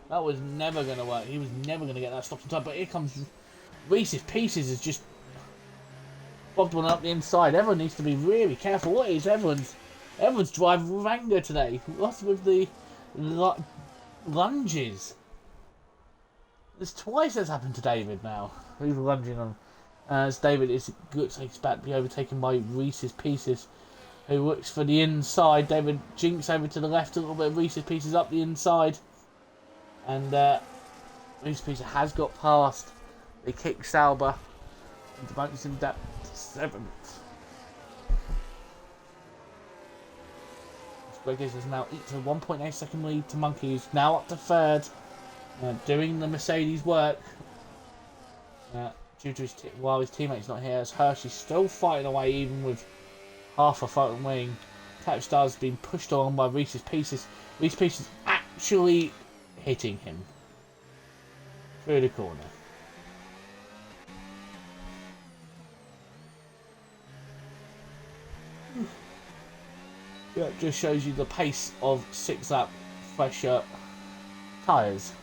That was never going to work. He was never going to get that stop in time. But here comes Reese's Pieces has just bobbed one up the inside. Everyone needs to be really careful. What is everyone's driving with anger today? What's with the lunges? There's twice that's happened to David now. He's lunging on. As David looks like he's about to be overtaken by Reese's Pieces, who looks for the inside. David jinks over to the left a little bit. Reese's Pieces up the inside. And Reese's Pieces has got past the kick Sauber. And demotes him down to 7th. Squiggies is now equal to 1.8 second lead to Monkey, who's now up to 3rd. Doing the Mercedes work. Due to while his teammate's not here, as Hershey's still fighting away even with half a front wing. Taxi Star's been pushed on by Reese's Pieces. Reese's Pieces actually hitting him through the corner. Yeah, it just shows you the pace of 6-lap fresher tyres.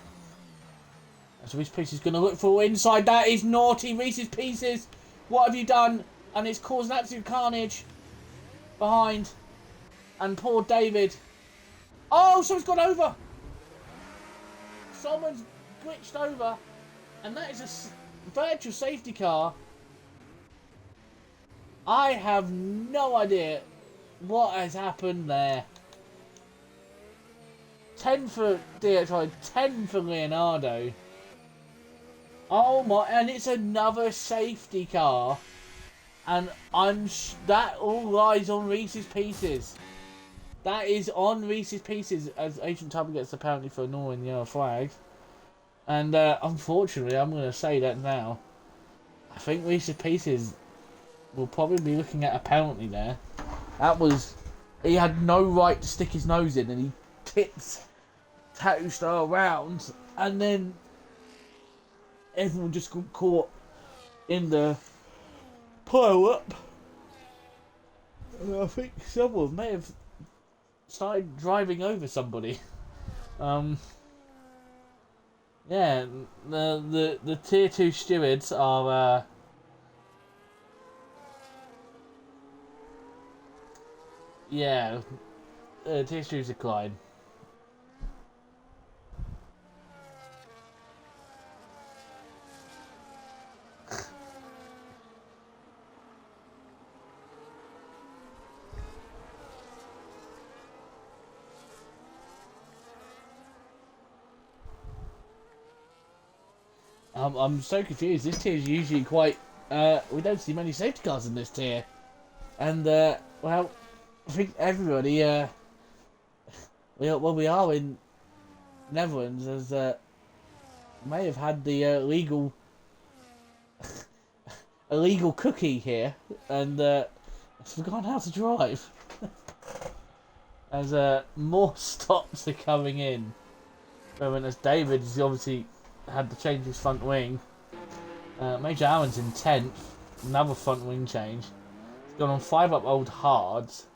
So Reese's Pieces is going to look for inside. That is naughty, Reese's Pieces. What have you done? And it's caused an absolute carnage behind. And poor David. Oh, someone's gone over. Someone's glitched over. And that is a virtual safety car. I have no idea what has happened there. 10 for DHI, 10 for Leonardo. Oh my, and it's another safety car. And that all lies on Reese's Pieces. That is on Reese's Pieces, as Agent Tubby gets the penalty for ignoring the yellow flag. And unfortunately, I'm going to say that now. I think Reese's Pieces will probably be looking at a penalty there. He had no right to stick his nose in, and he tips Tattoo Star around, and then everyone just got caught in the pile up. And I think someone may have started driving over somebody. Yeah, the tier 2 stewards are tier 2 decline. I'm so confused. This tier is usually quite. We don't see many safety cars in this tier, and well, I think everybody. We are in Netherlands, as may have had the illegal cookie here, and forgotten how to drive. As more stops are coming in, as David has obviously had to change his front wing. Major Allen's in 10th, another front wing change. He's gone on 5 up old hards.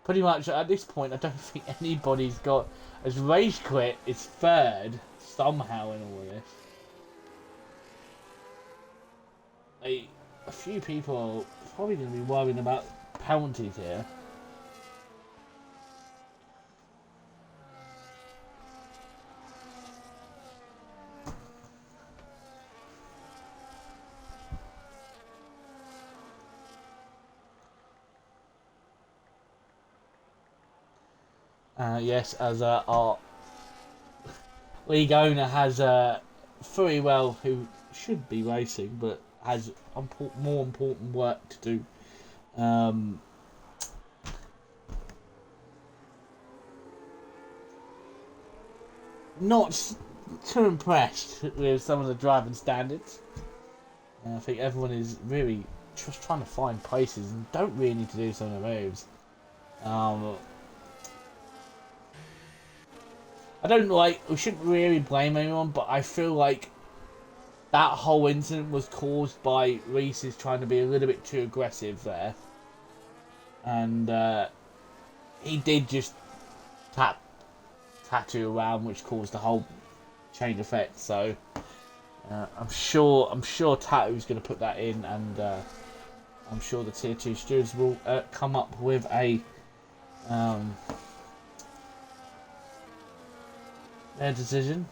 Pretty much at this point, I don't think anybody's got. As Rage Quit is 3rd somehow in all of this. A few people are probably going to be worrying about penalties here. Yes, as our league owner has Furrywell, who should be racing, but has more important work to do Not too impressed with some of the driving standards. I think everyone is really just trying to find places and don't really need to do some of the moves. I don't we shouldn't really blame anyone, but I feel like that whole incident was caused by Reese's trying to be a little bit too aggressive there. And he did just tattoo around, which caused the whole chain effect. So I'm sure Tattoo's going to put that in, and I'm sure the Tier 2 stewards will come up with a their decision.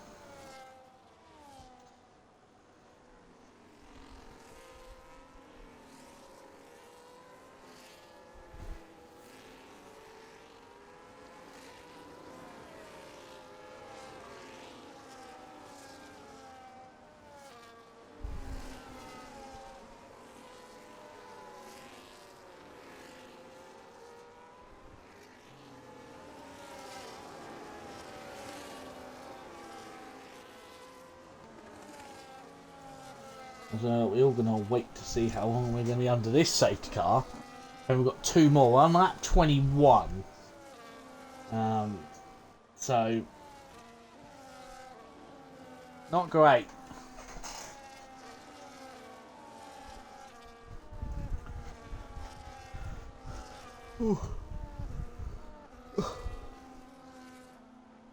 So we're all going to wait to see how long we're going to be under this safety car. And we've got two more. I'm at 21. So not great. Yeah,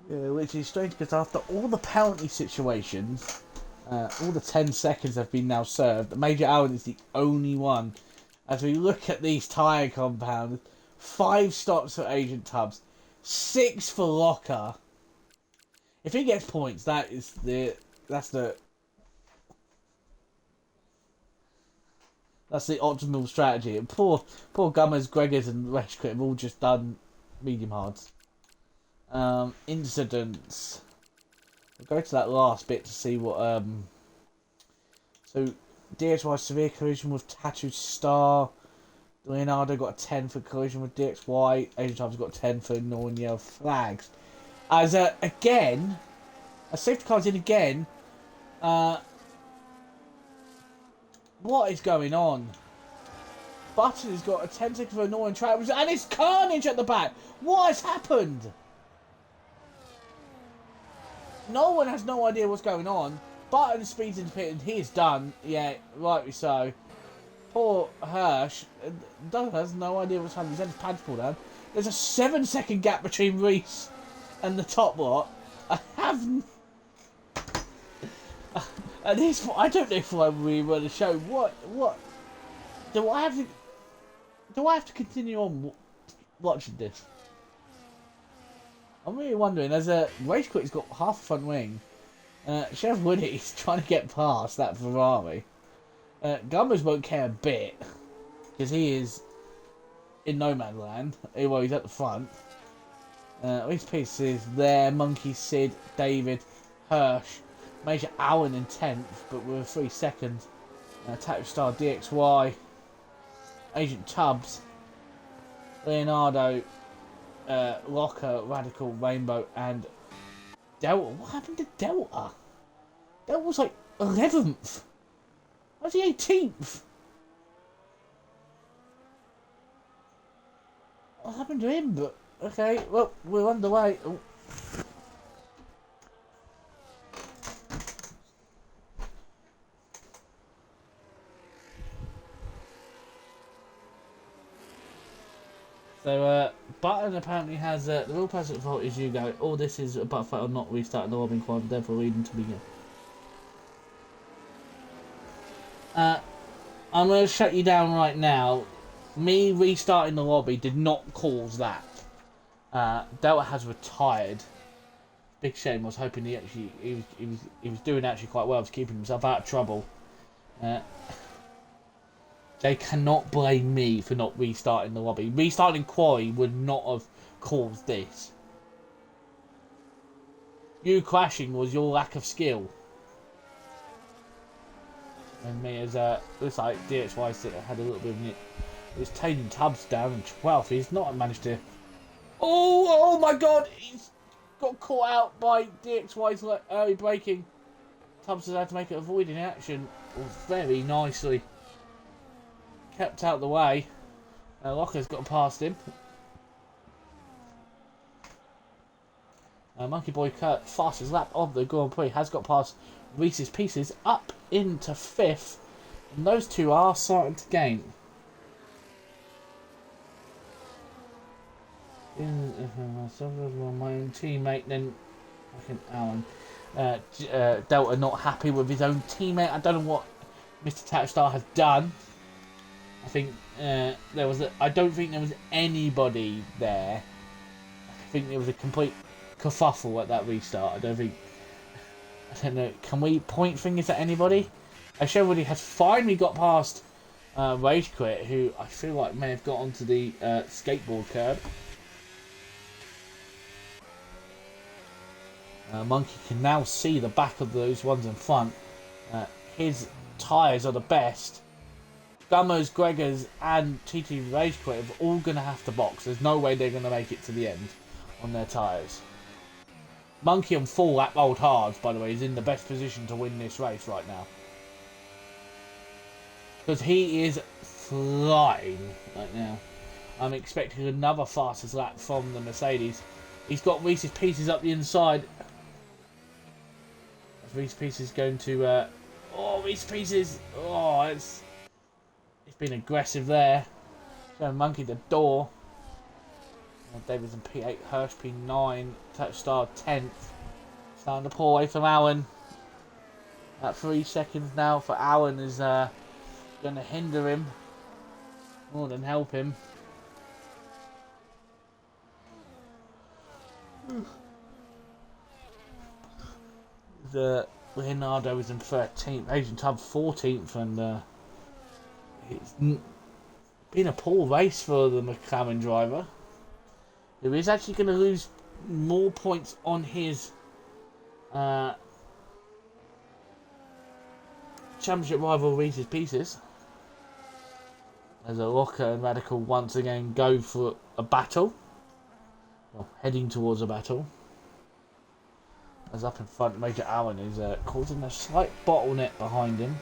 which is strange because after all the penalty situations, all the 10 seconds have been now served. Major Allen is the only one. As we look at these tyre compounds, 5 stops for Agent Tubbs, 6 for Locker. If he gets points, that's the optimal strategy. And poor Gummers, Gregors, and Reshkrit have all just done medium hards. Incidents. We'll go to that last bit to see what so DXY severe collision with Tattooed Star. Leonardo got a 10 for collision with DXY. Asian Times got 10 for ignoring yellow flags. As again, a safety car's in again. What is going on? Button has got a 10 second for annoying track, and it's carnage at the back. What has happened? No one has no idea what's going on. Button speeds into pit and he is done. Yeah, rightly so. Poor Hirsch has no idea what's happening. He's had his pants pulled down. There's a 7-second gap between Reese and the top lot. I don't know if I really want to show what do I have to continue on watching this? I'm really wondering. As a race quit's got half a front wing. Chef Woody's trying to get past that Ferrari. Gummers won't care a bit because he is in no man's land. Well, he's at the front. These pieces there: Monkey, Sid, David, Hirsch, Major Allen in 10th, but with 3 seconds. Tattoo Star, DXY, Agent Tubbs, Leonardo, Locker, Radical, Rainbow, and Delta. What happened to Delta? Delta was like 11th. Why's he 18th? What happened to him? But okay, well, we're underway. Oh. So, Button apparently has the real person at fault is you go, oh, this is a butterfly or not restarting the lobby inquiry, therefore leading to begin. I'm going to shut you down right now. Me restarting the lobby did not cause that. Delta has retired. Big shame. I was hoping he was doing actually quite well. He was keeping himself out of trouble. They cannot blame me for not restarting the lobby. Restarting Quarry would not have caused this. You crashing was your lack of skill. And me as looks like DXY had a little bit of It's taking Tubbs down in 12th. He's not managed to... Oh my god! He's got caught out by DXY's early braking. Tubbs has had to make it avoiding action very nicely. Kept out the way. Locker's got past him. Monkey Boy Kurt, fastest lap of the Grand Prix, has got past Reese's Pieces up into 5th. And those two are starting to gain. My own teammate, then Alan. Delta not happy with his own teammate. I don't know what Mr. Tatstar has done. I think I don't think there was anybody there. I think there was a complete kerfuffle at that restart. I don't know. Can we point fingers at anybody? Everybody has finally got past Rage Quit, who I feel like may have got onto the skateboard curb. Monkey can now see the back of those ones in front. His tyres are the best. Gummers, Gregors, and TT Rage Quit are all going to have to box. There's no way they're going to make it to the end on their tyres. Monkey on full lap old hards, by the way, is in the best position to win this race right now. Because he is flying right now. I'm expecting another fastest lap from the Mercedes. He's got Reese's Pieces up the inside. Reese's Pieces going to... Reese's Pieces! Oh, it's been aggressive there. Showing Monkey the door. Davidson P8, Hirsch P9, Touchstar 10th. Starting to pull away from Allen. At 3 seconds now for Allen is going to hinder him more than help him. Leonardo is in 13th, Agent Tub 14th, and it's been a poor race for the McLaren driver, who is actually going to lose more points on his championship rival Reese's Pieces. As a Locker and Radical once again go for a battle. Well, heading towards a battle. As up in front, Major Allen is causing a slight bottleneck behind him.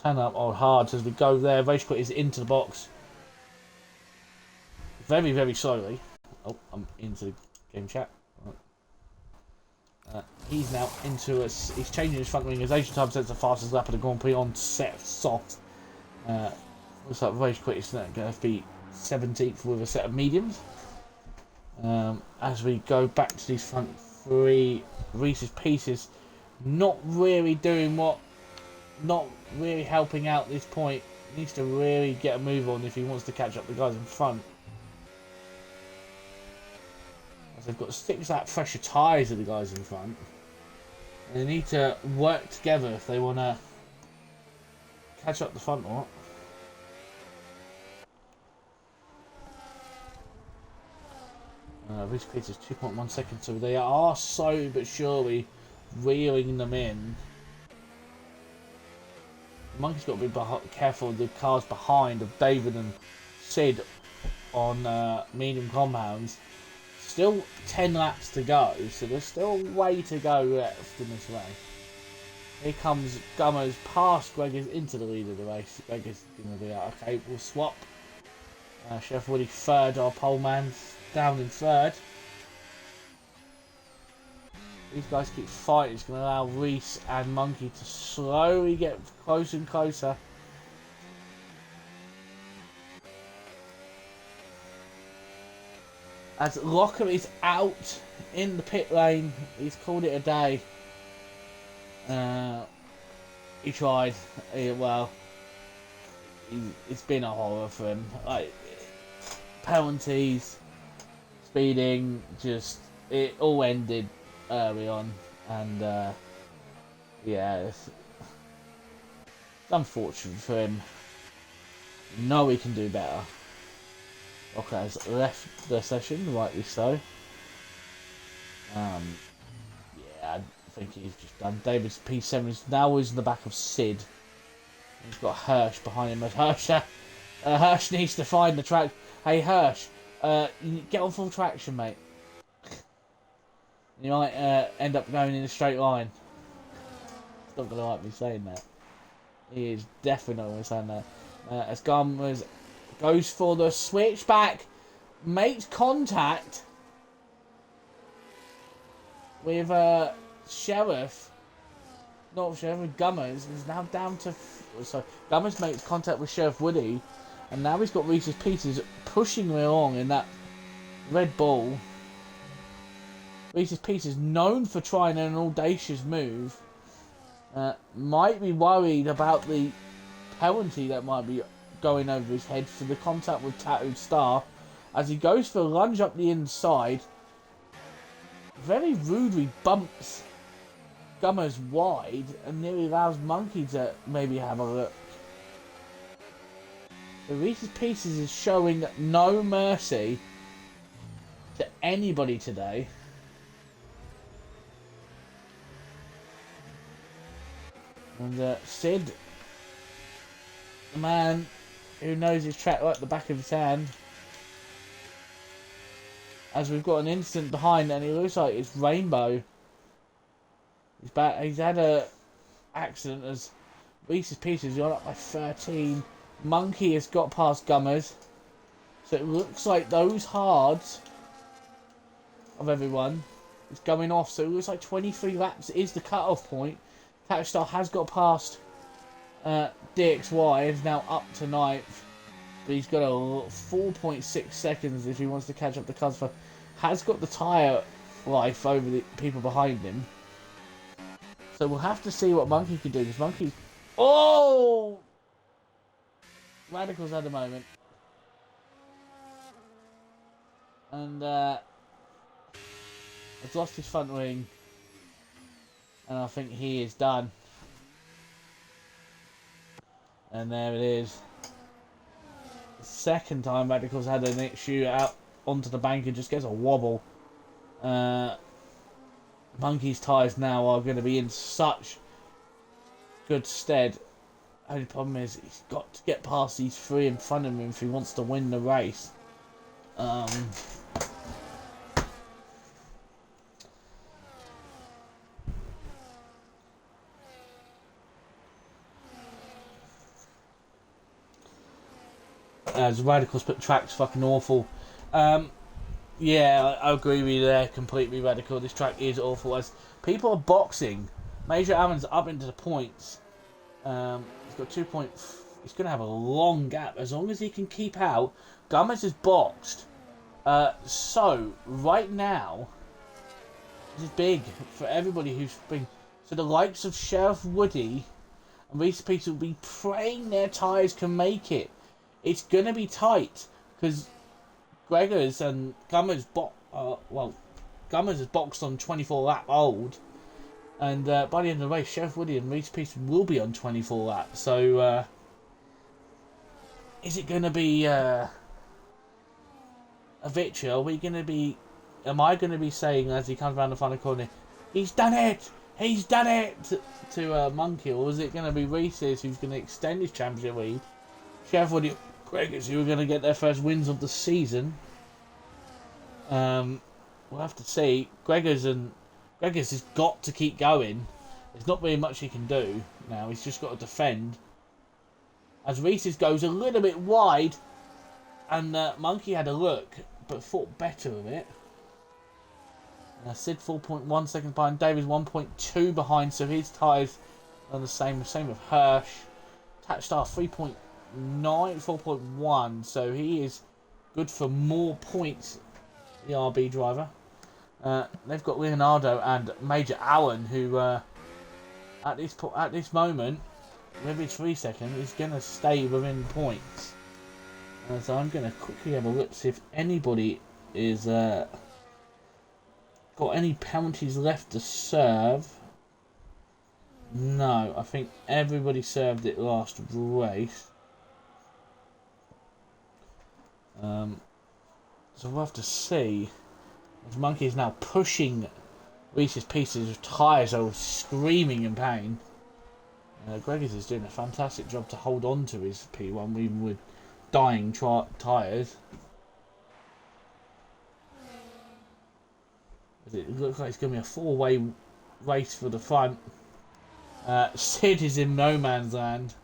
Turn up old hards as we go there. Race Quit is into the box. Very, very slowly. Oh, I'm into the game chat. He's now into us. He's changing his front wing as Asian Time sets the fastest lap of the Grand Prix on set soft. Looks like Rage Quit is going to be 17th with a set of mediums. As we go back to these front three, Reese's Pieces not really doing not really helping out this point. Needs to really get a move on if he wants to catch up the guys in front. They've got 6 lap fresher tyres of the guys in front. And they need to work together if they want to catch up the front lot. Reese Peters 2.1 seconds, so they are slowly but surely reeling them in. The Monkey's got to be careful of the cars behind of David and Sid on medium compounds. Still 10 laps to go, so there's still way to go left in this race. Here comes Gummers past Gregors into the lead of the race. Gregors going to be like, okay, we'll swap. Chef Woody third, our pole man down in third. These guys keep fighting. It's going to allow Reese and Monkey to slowly get closer and closer. As Locker is out in the pit lane, he's called it a day. He tried. It's been a horror for him. Like penalties, speeding, just it all ended early on, and yeah, it's unfortunate for him. No, he can do better. Okay, has left the session, rightly so. Yeah, I think he's just done. David's P7 is now in the back of Sid. He's got Hirsch behind him. Hirsch needs to find the track. Hey Hirsch, you get on full traction, mate. You might end up going in a straight line. He's not going to like me saying that. He is definitely not going to say that. As Gummers goes for the switchback, makes contact with Sheriff. Not Sheriff, Gummers is now down to. So Gummers makes contact with Sheriff Woody, and now he's got Reese's Pieces pushing him along in that Red Bull. Reese's Pieces, known for trying an audacious move, might be worried about the penalty that might be going over his head for the contact with Tattooed Star, as he goes for a lunge up the inside. Very rudely bumps Gummers wide and nearly allows Monkey to maybe have a look. The Reese's Pieces is showing no mercy to anybody today. And Sid, the man who knows his track like the back of his hand, as we've got an instant behind, and it looks like it's Rainbow. He's back. He's had a accident as Reese's Pieces got up by 13. Monkey has got past Gummers, so it looks like those hards of everyone is going off. So it looks like 23 laps is the cut-off point. Tatstar has got past DXY, is now up to 9th, but he's got a 4.6 seconds if he wants to catch up to Cuzfer. Has got the tyre life over the people behind him. So we'll have to see what Monkey can do, because Monkey... Oh! Radical's had a moment. And has lost his front wing. And I think he is done. And there it is. The second time Radical's had an issue out onto the bank and just gets a wobble. Monkey's tyres now are going to be in such good stead. Only problem is he's got to get past these three in front of him if he wants to win the race. As Radical's put track's fucking awful. Yeah, I agree with you there completely, Radical. This track is awful. As people are boxing, Major Allen's up into the points. He's got 2 points. He's going to have a long gap as long as he can keep out. Gummers is boxed. So, right now, this is big for everybody who's been... So the likes of Sheriff Woody and Reese Peter will be praying their tyres can make it. It's going to be tight because Gregors and Gummers Gummers is boxed on 24 lap old, and by the end of the race, Sheriff Woody and Reese Peterson will be on 24 laps. So, is it going to be a victory? Are we going to be? Am I going to be saying as he comes around the final corner, "He's done it! He's done it!" to Monkey, or is it going to be Reese's who's going to extend his championship lead? Sheriff Woody, Gregors, who are going to get their first wins of the season. We'll have to see. Gregors has got to keep going. There's not very much he can do now. He's just got to defend. As Reese's goes a little bit wide, and Monkey had a look, but thought better of it. Sid 4.1 seconds behind. David's 1.2 behind, so his tyres are the same. Same with Hirsch. Tatstar 3.9, 4.1, so he is good for more points. The RB driver. They've got Leonardo and Major Allen, who at this moment, with his 3 seconds, is going to stay within points. So I'm going to quickly have a look see if anybody is got any penalties left to serve. No, I think everybody served it last race. So we'll have to see. As Monkey is now pushing Reese's Pieces, tyres are screaming in pain. Gregors is doing a fantastic job to hold on to his P1 even with dying tyres. It looks like it's going to be a four-way race for the front. Sid is in no man's land.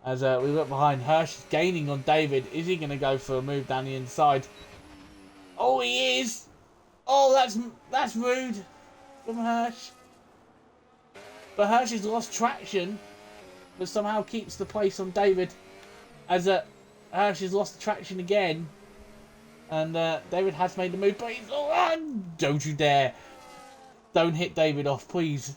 As we look behind, Hirsch is gaining on David. Is he going to go for a move down the inside? Oh, he is! Oh, that's rude from Hirsch. But Hirsch has lost traction, but somehow keeps the place on David. As Hirsch has lost traction again. And David has made the move, but he's... Oh, don't you dare. Don't hit David off, please.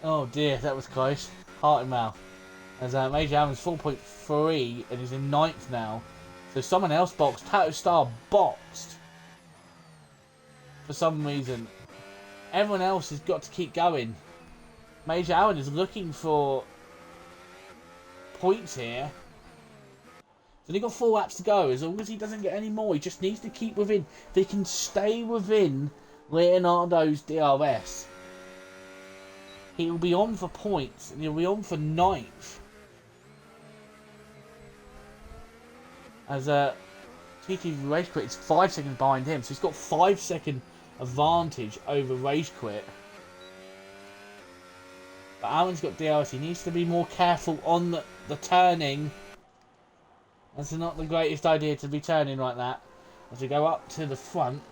Oh dear, that was close. Heart and mouth. As Major Allen's 4.3 and he's in 9th now. So someone else boxed. Tattoo Star boxed. For some reason. Everyone else has got to keep going. Major Allen is looking for points here. He's only got 4 laps to go. As long as he doesn't get any more, he just needs to keep within. If he can stay within Leonardo's DRS, he'll be on for points, and he'll be on for 9th. As TT Race Quit is 5 seconds behind him, so he's got 5-second advantage over Race Quit. But Alan's got DRS. He needs to be more careful on the turning. That's not the greatest idea to be turning like that. As we go up to the front.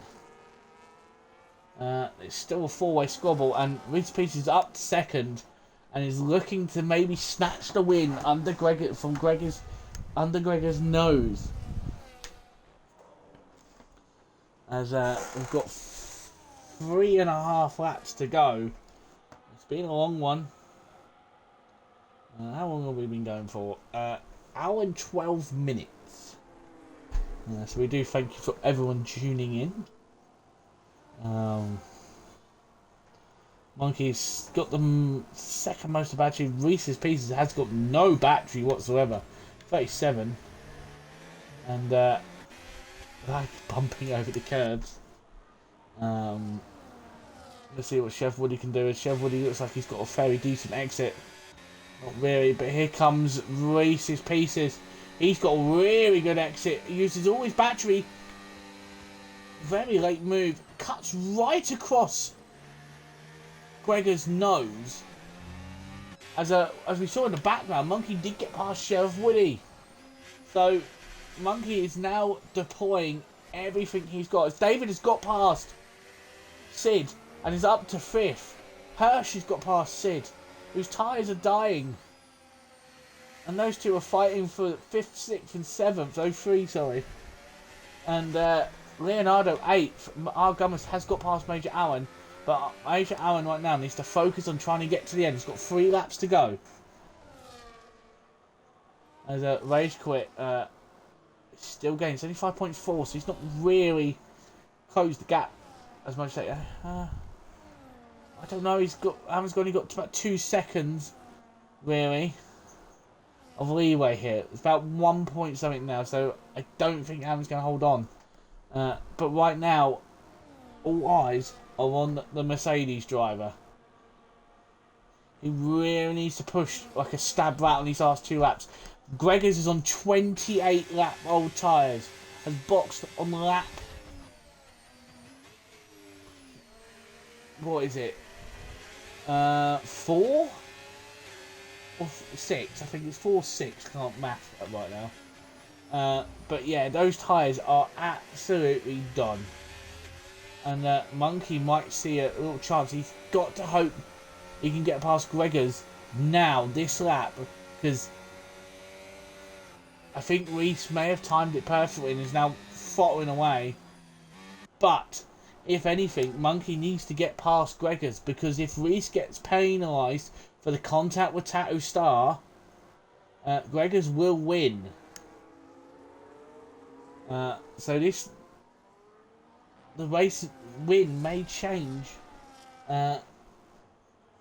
It's still a 4-way squabble, and Reese Peace is up to 2nd and is looking to maybe snatch the win under Gregor's nose. As we've got 3.5 laps to go. It's been a long one. How long have we been going for? Hour and 12 minutes. So we do thank you for everyone tuning in. Monkey's got the second most battery. Reese's Pieces has got no battery whatsoever. 37. And like bumping over the curbs. Let's see what Chef Woody can do. Chef Woody looks like he's got a very decent exit. Not really, but here comes Reese's Pieces. He's got a really good exit. He uses all his battery. Very late move. Cuts right across Gregor's nose. As we saw in the background, Monkey did get past Sheriff Woody. So Monkey is now deploying everything he's got. As David has got past Sid and is up to 5th. Hirsch has got past Sid, whose tyres are dying. And those two are fighting for 5th, 6th and 7th. Oh, 3, sorry. And Leonardo 8th. R. Gummas has got past Major Allen. But Major Allen right now needs to focus on trying to get to the end. He's got 3 laps to go. As Rage Quit still gaining. It's only 5.4, so he's not really closed the gap as much as I don't know. Allen's only got about 2 seconds really of leeway here. It's about 1 point something now, so I don't think Allen's going to hold on. But right now, all eyes are on the Mercedes driver. He really needs to push like a stab rat on these last 2 laps. Gregors is on 28 lap old tyres. Has boxed on lap. What is it? 4? Or 6? I think it's 4, 6. Can't math that right now. But yeah, those tyres are absolutely done. And Monkey might see a little chance. He's got to hope he can get past Gregors now, this lap. Because I think Reese may have timed it perfectly and is now throttling away. But if anything, Monkey needs to get past Gregors. Because if Reese gets penalised for the contact with Tattoo Star, Gregors will win. So the race win may change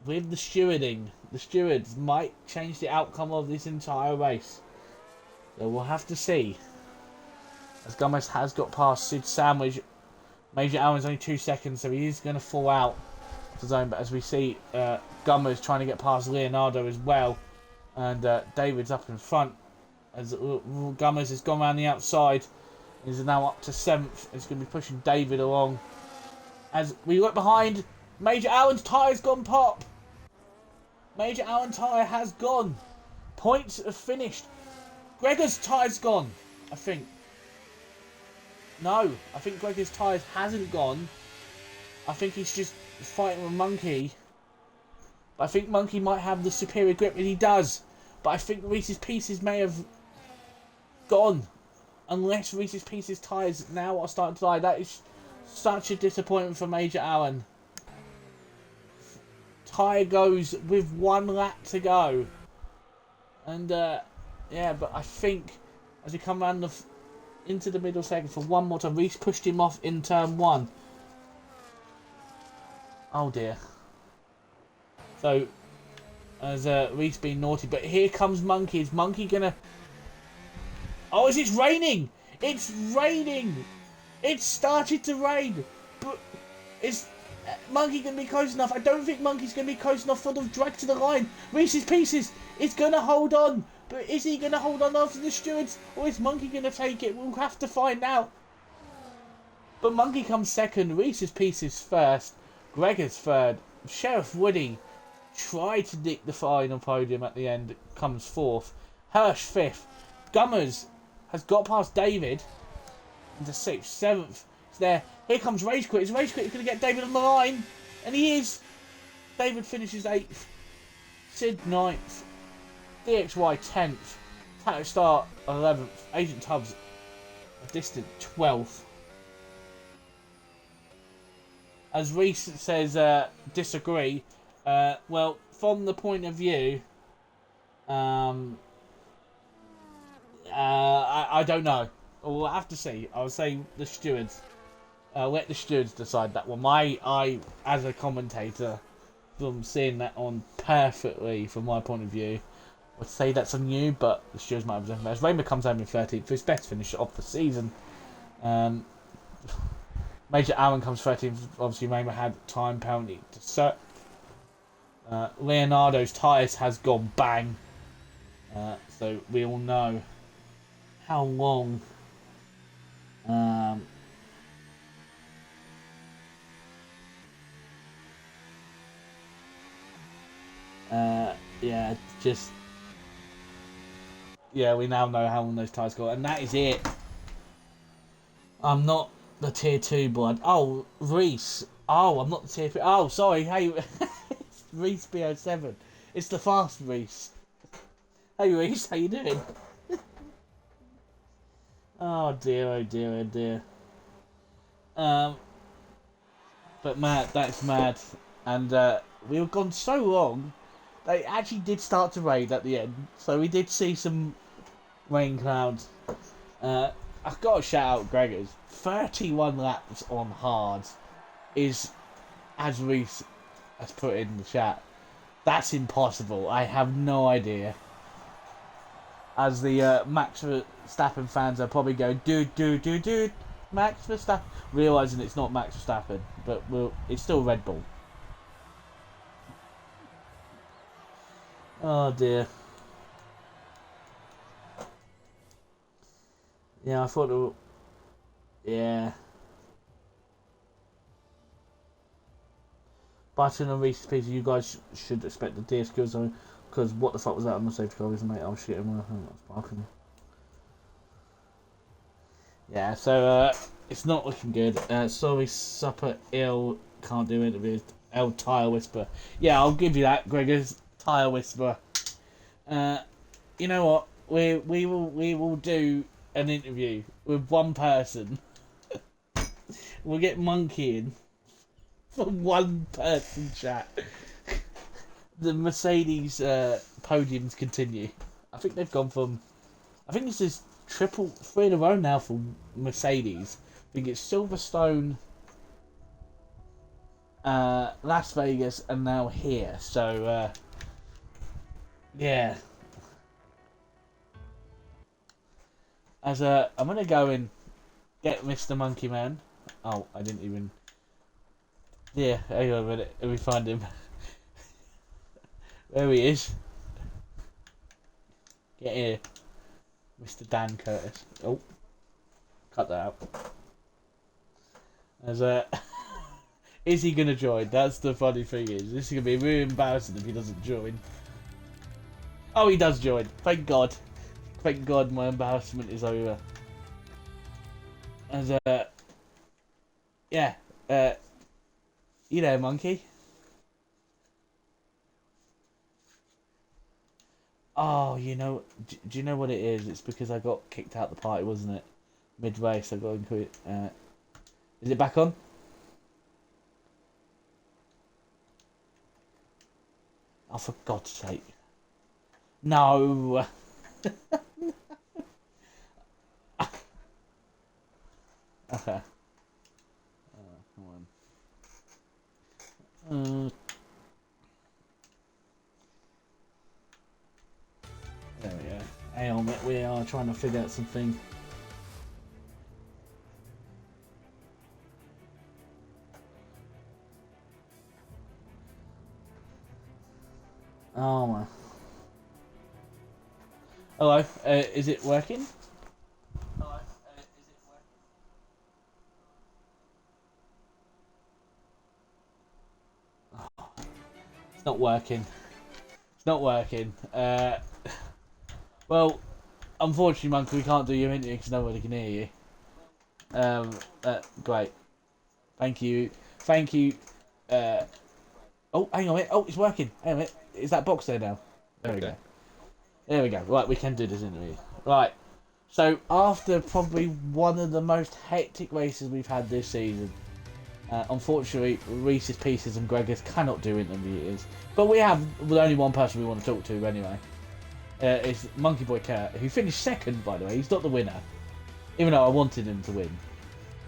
with the stewarding. The stewards might change the outcome of this entire race. So we'll have to see. As Gomez has got past Sid Sandwich Major Allen's only 2 seconds, so he is going to fall out of the zone. But as we see, Gummer's trying to get past Leonardo as well. And David's up in front. As Gummers has gone around the outside. He's now up to 7th. He's going to be pushing David along. As we look behind, Major Allen's tyre's gone pop. Major Allen's tyre has gone. Points have finished. Gregor's tyre's gone, I think. No, I think Gregor's tyre hasn't gone. I think he's just fighting with Monkey. But I think Monkey might have the superior grip, and he does. But I think Reese's Pieces may have gone. Unless Reese's Pieces tyres now are starting to die. That is such a disappointment for Major Allen. Tyre goes with 1 lap to go. And, yeah, but I think as he come around into the middle second for one more time, Reese pushed him off in turn 1. Oh, dear. So, as Reese being naughty, but here comes Monkey. Is Monkey gonna... Oh, it's raining! It's raining! It started to rain! But is Monkey gonna be close enough? I don't think Monkey's gonna be close enough for the drag to the line. Reese's Pieces is gonna hold on, but is he gonna hold on after the stewards, or is Monkey gonna take it? We'll have to find out. But Monkey comes second, Reese's Pieces first, Gregor's third, Sheriff Woody tried to nick the final podium at the end, comes 4th, Hirsch 5th, Gummers has got past David into 6th, 7th. It's there. Here comes Rage Quit. Is Rage Quit going to get David on the line? And he is. David finishes 8th. Sid 9th. DXY 10th. Tato Star 11th. Agent Tubbs a distant 12th. As Reese says, disagree. Well, from the point of view, I don't know. We'll have to see. I'll say the stewards. Let the stewards decide that one. I, as a commentator, from seeing that on perfectly from my point of view, would say that's on you, but the stewards might have done best. Rainbow comes home in 13th for his best finish of the season. Major Allen comes 13th. Obviously, Rainbow had time penalty to set. Leonardo's tyres has gone bang. So we all know how long we now know how long those tyres go, and that is it. I'm not the tier 2 blood. Oh, Reese. Oh, I'm not the tier 3. Oh, sorry. Hey, it's Reese BO7. It's the fast Reese. Hey, Reese, how you doing? Oh dear, oh dear, oh dear. But Matt, that's mad. And we've gone so long. They actually did start to rain at the end, so we did see some rain clouds. I've got to shout out Gregor's. 31 laps on hard is, as Reese has put in the chat, that's impossible. I have no idea. As the Max Verstappen fans are probably going, dude, Max Verstappen, realising it's not Max Verstappen, but it's still Red Bull. Oh dear. Yeah, I thought it would... Yeah. Button and Reese's Pieces, you guys should expect the DSQ zone, because what the fuck was that on the safety car, isn't it? I was shitting my sparking. Yeah, so it's not looking good. Sorry, Supper Ill can't do interviews. L Tire Whisper. Yeah, I'll give you that, Gregor's Tire Whisper. You know what? We will do an interview with one person. We'll get Monkey in for one person chat. The Mercedes podiums continue. I think they've gone from... I think this is 3 in a row now for Mercedes. I think it's Silverstone, Las Vegas, and now here. So, yeah. As I'm going to go and get Mr. Monkey Man. Oh, I didn't even. Yeah, hang on a minute. Let me find him. There he is. Get here, Mr. Dan Curtis. Oh, cut that out. As is he gonna join? That's the funny thing. This is gonna be really embarrassing if he doesn't join. Oh, he does join. Thank God. Thank God, my embarrassment is over. As yeah, you there, monkey? Oh, do you know what it is? It's because I got kicked out the party, wasn't it? Mid-race, I got and quit. Is it back on? Oh, for God's sake. No! Okay. Come on. There we go. Hang on, we are trying to figure out something. Oh my. Hello, is it working? Hello, is it working? It's not working. It's not working. Well, unfortunately, Monkey, we can't do your interview because nobody can hear you. Great. Thank you. Thank you. Oh, hang on a minute. Oh, it's working. Hang on a minute. Is that box there now? There we go. There we go. Right, we can do this interview. Right. So, after probably one of the most hectic races we've had this season, unfortunately, Reese's Pieces and Gregors cannot do interviews. But we have only one person we want to talk to anyway. It's Monkey Boy Kurt, who finished second, by the way. He's not the winner. Even though I wanted him to win.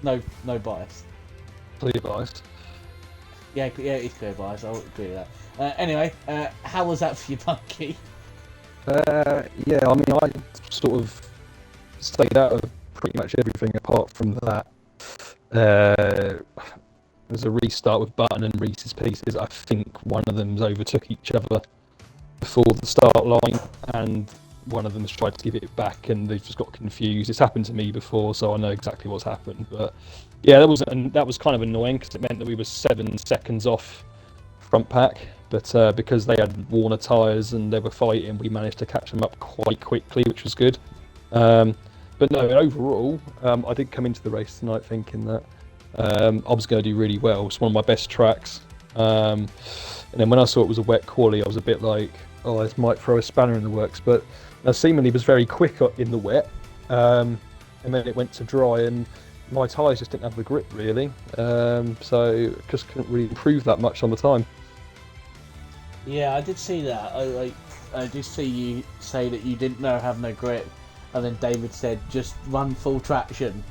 No bias. Clear bias. Yeah, it's clear bias. I'll agree with that. Anyway, how was that for you, Monkey? Yeah, I mean, I sort of stayed out of pretty much everything apart from that. There's a restart with Button and Reese's Pieces. I think one of them's overtook each other before the start line, and one of them's tried to give it back, and they've just got confused. It's happened to me before, so I know exactly what's happened. But yeah, that was kind of annoying because it meant that we were 7 seconds off front pack. But because they had Warner tyres and they were fighting, we managed to catch them up quite quickly, which was good. But no, overall, I did come into the race tonight thinking that I was going to do really well. It's one of my best tracks. And then when I saw it was a wet quali, I was a bit like, oh, this might throw a spanner in the works. But seemingly was very quick in the wet. And then it went to dry, and my tyres just didn't have the grip really. So just couldn't really improve that much on the time. Yeah, I did see that. I did see you say that you didn't have no grip, and then David said just run full traction.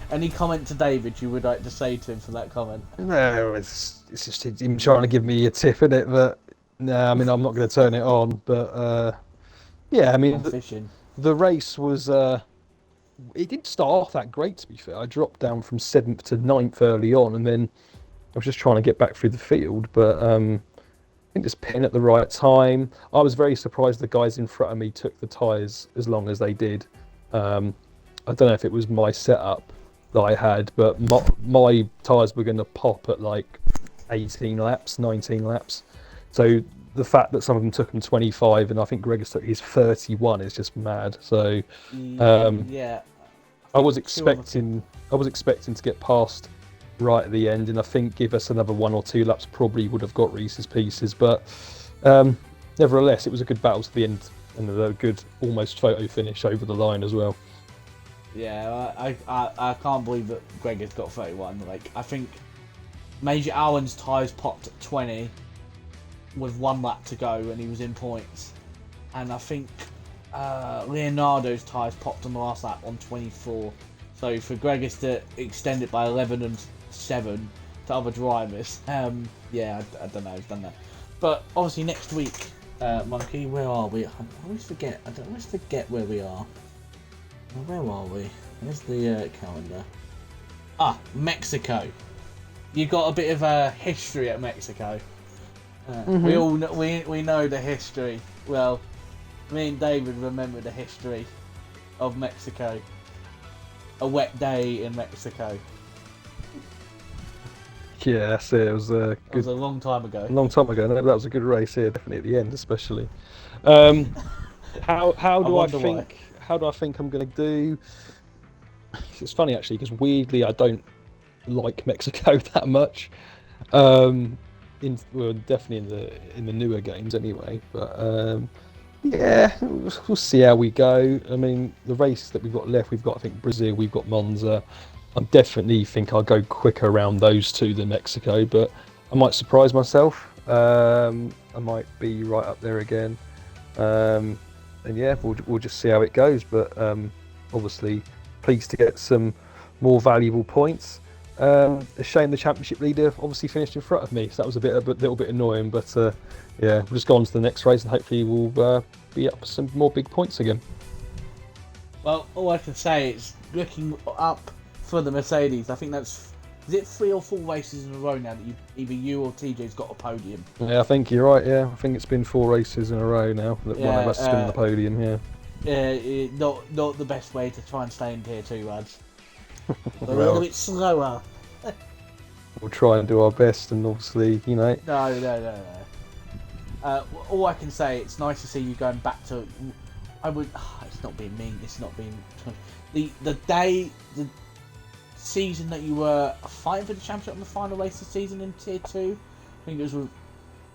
Any comment to David you would like to say to him for that comment? No, it's just him trying to give me a tip in it, but no, I mean I'm not going to turn it on. But yeah, I mean the race was it didn't start off that great, to be fair. I dropped down from 7th to 9th early on, and then I was just trying to get back through the field, but I think just pin at the right time. I was very surprised the guys in front of me took the tyres as long as they did. I don't know if it was my setup that I had, but my tyres were going to pop at like 18 laps, 19 laps. So the fact that some of them took them 25 and I think Gregor took his 31 is just mad. So yeah, I was expecting to get past right at the end, and I think give us another 1 or 2 laps probably would have got Reese's Pieces, but nevertheless it was a good battle to the end and a good almost photo finish over the line as well. Yeah, I can't believe that Gregor's got 31. Like, I think Major Allen's tyres popped at 20 with 1 lap to go and he was in points, and I think Leonardo's tyres popped on the last lap on 24. So for Gregor to extend it by 11 and 7 to other drivers, yeah, I don't know, he's done that. But obviously next week, Monkey, where are we? I always forget where we are. Where are we? Where's the calendar? Mexico. You got a bit of a history at Mexico. We all we know the history. Well, me and David remember the history of Mexico. A wet day in Mexico. Yeah, that's it. It was a It was a long time ago. long time ago. That was a good race here, definitely at the end, especially. How do I wonder why. think? How do I think I'm going to do? It's funny actually because weirdly I don't like Mexico that much. Definitely in the newer games anyway. But yeah, we'll see how we go. I mean, the races that we've got left, we've got I think Brazil, we've got Monza. I definitely think I'll go quicker around those two than Mexico, but I might surprise myself. I might be right up there again. And yeah, we'll just see how it goes. But obviously, pleased to get some more valuable points. A shame the championship leader obviously finished in front of me, so that was a little bit annoying. But yeah, we'll just go on to the next race, and hopefully we'll be up some more big points again. Well, all I can say is looking up for the Mercedes. I think is it 3 or 4 races in a row now that either you or TJ's got a podium. Yeah, I think you're right. Yeah, I think it's been 4 races in a row now that one of us has been on the podium. Yeah. Not the best way to try and stay in tier 2, lads. We're a Well, little bit slower. we'll try and do our best, and obviously, No. All I can say, it's nice to see you going back to. It's not being mean. It's not being. The season that you were fighting for the championship on the final race of the season in tier 2. I think it was with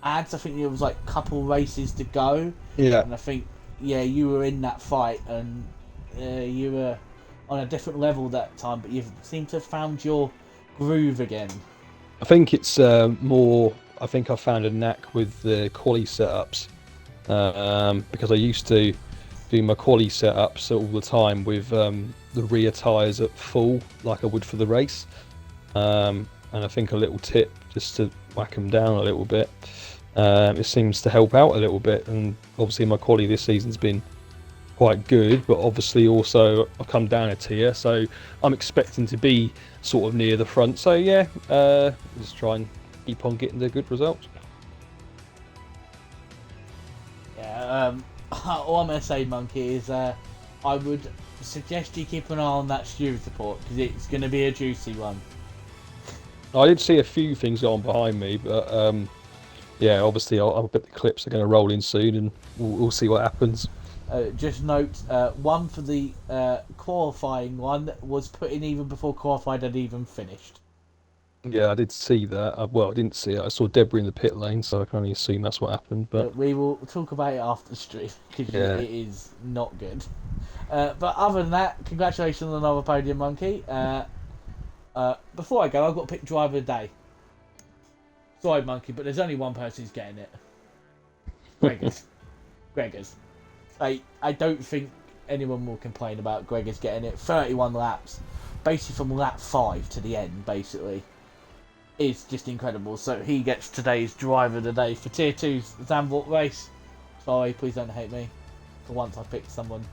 ads. I think there was like a couple races to go. Yeah. And I think you were in that fight, and you were on a different level that time, but you seem to have found your groove again. I think it's more. I think I found a knack with the quali setups because I used to do my quali setups all the time with the rear tyres at full, like I would for the race. And I think a little tip just to whack them down a little bit. It seems to help out a little bit, and obviously my quali this season's been quite good, but obviously also I've come down a tier, so I'm expecting to be sort of near the front. So yeah, just try and keep on getting the good results. Yeah. All I'm going to say, Monkey, is I would suggest you keep an eye on that steward report because it's going to be a juicy one. I did see a few things going behind me, but yeah, obviously I'll bet the clips are going to roll in soon, and we'll see what happens. Just note, one for the qualifying one was put in even before qualified had even finished. Yeah, I did see that. Well, I didn't see it. I saw Deborah in the pit lane, so I can only assume that's what happened. But we will talk about it after the stream because yeah, it is not good. But other than that, congratulations on another podium, Monkey. Before I go, I've got to pick driver of the day. Sorry, Monkey, but there's only one person who's getting it. Gregors. I don't think anyone will complain about Gregors getting it. 31 laps, basically from lap 5 to the end, basically. Is just incredible. So he gets today's driver of the day for tier 2's Zandvoort race. Sorry, please don't hate me. For once I picked someone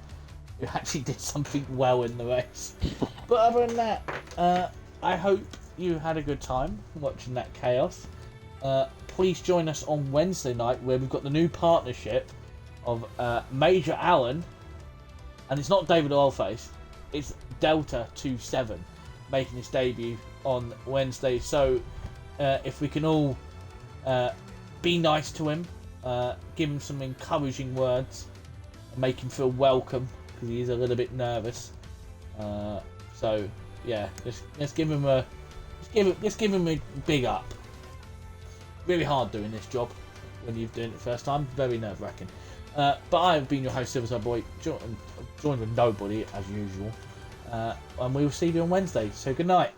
who actually did something well in the race. But other than that, I hope you had a good time watching that chaos. Please join us on Wednesday night where we've got the new partnership of Major Allen, and it's not David Oilface, it's Delta 27 making his debut on Wednesday. So if we can all be nice to him, give him some encouraging words, and make him feel welcome because he is a little bit nervous. So yeah, let's give him a big up. Really hard doing this job when you've done it the first time. Very nerve-wracking. But I have been your host, Silverside Boy, joined with nobody as usual. And we will see you on Wednesday. So good night.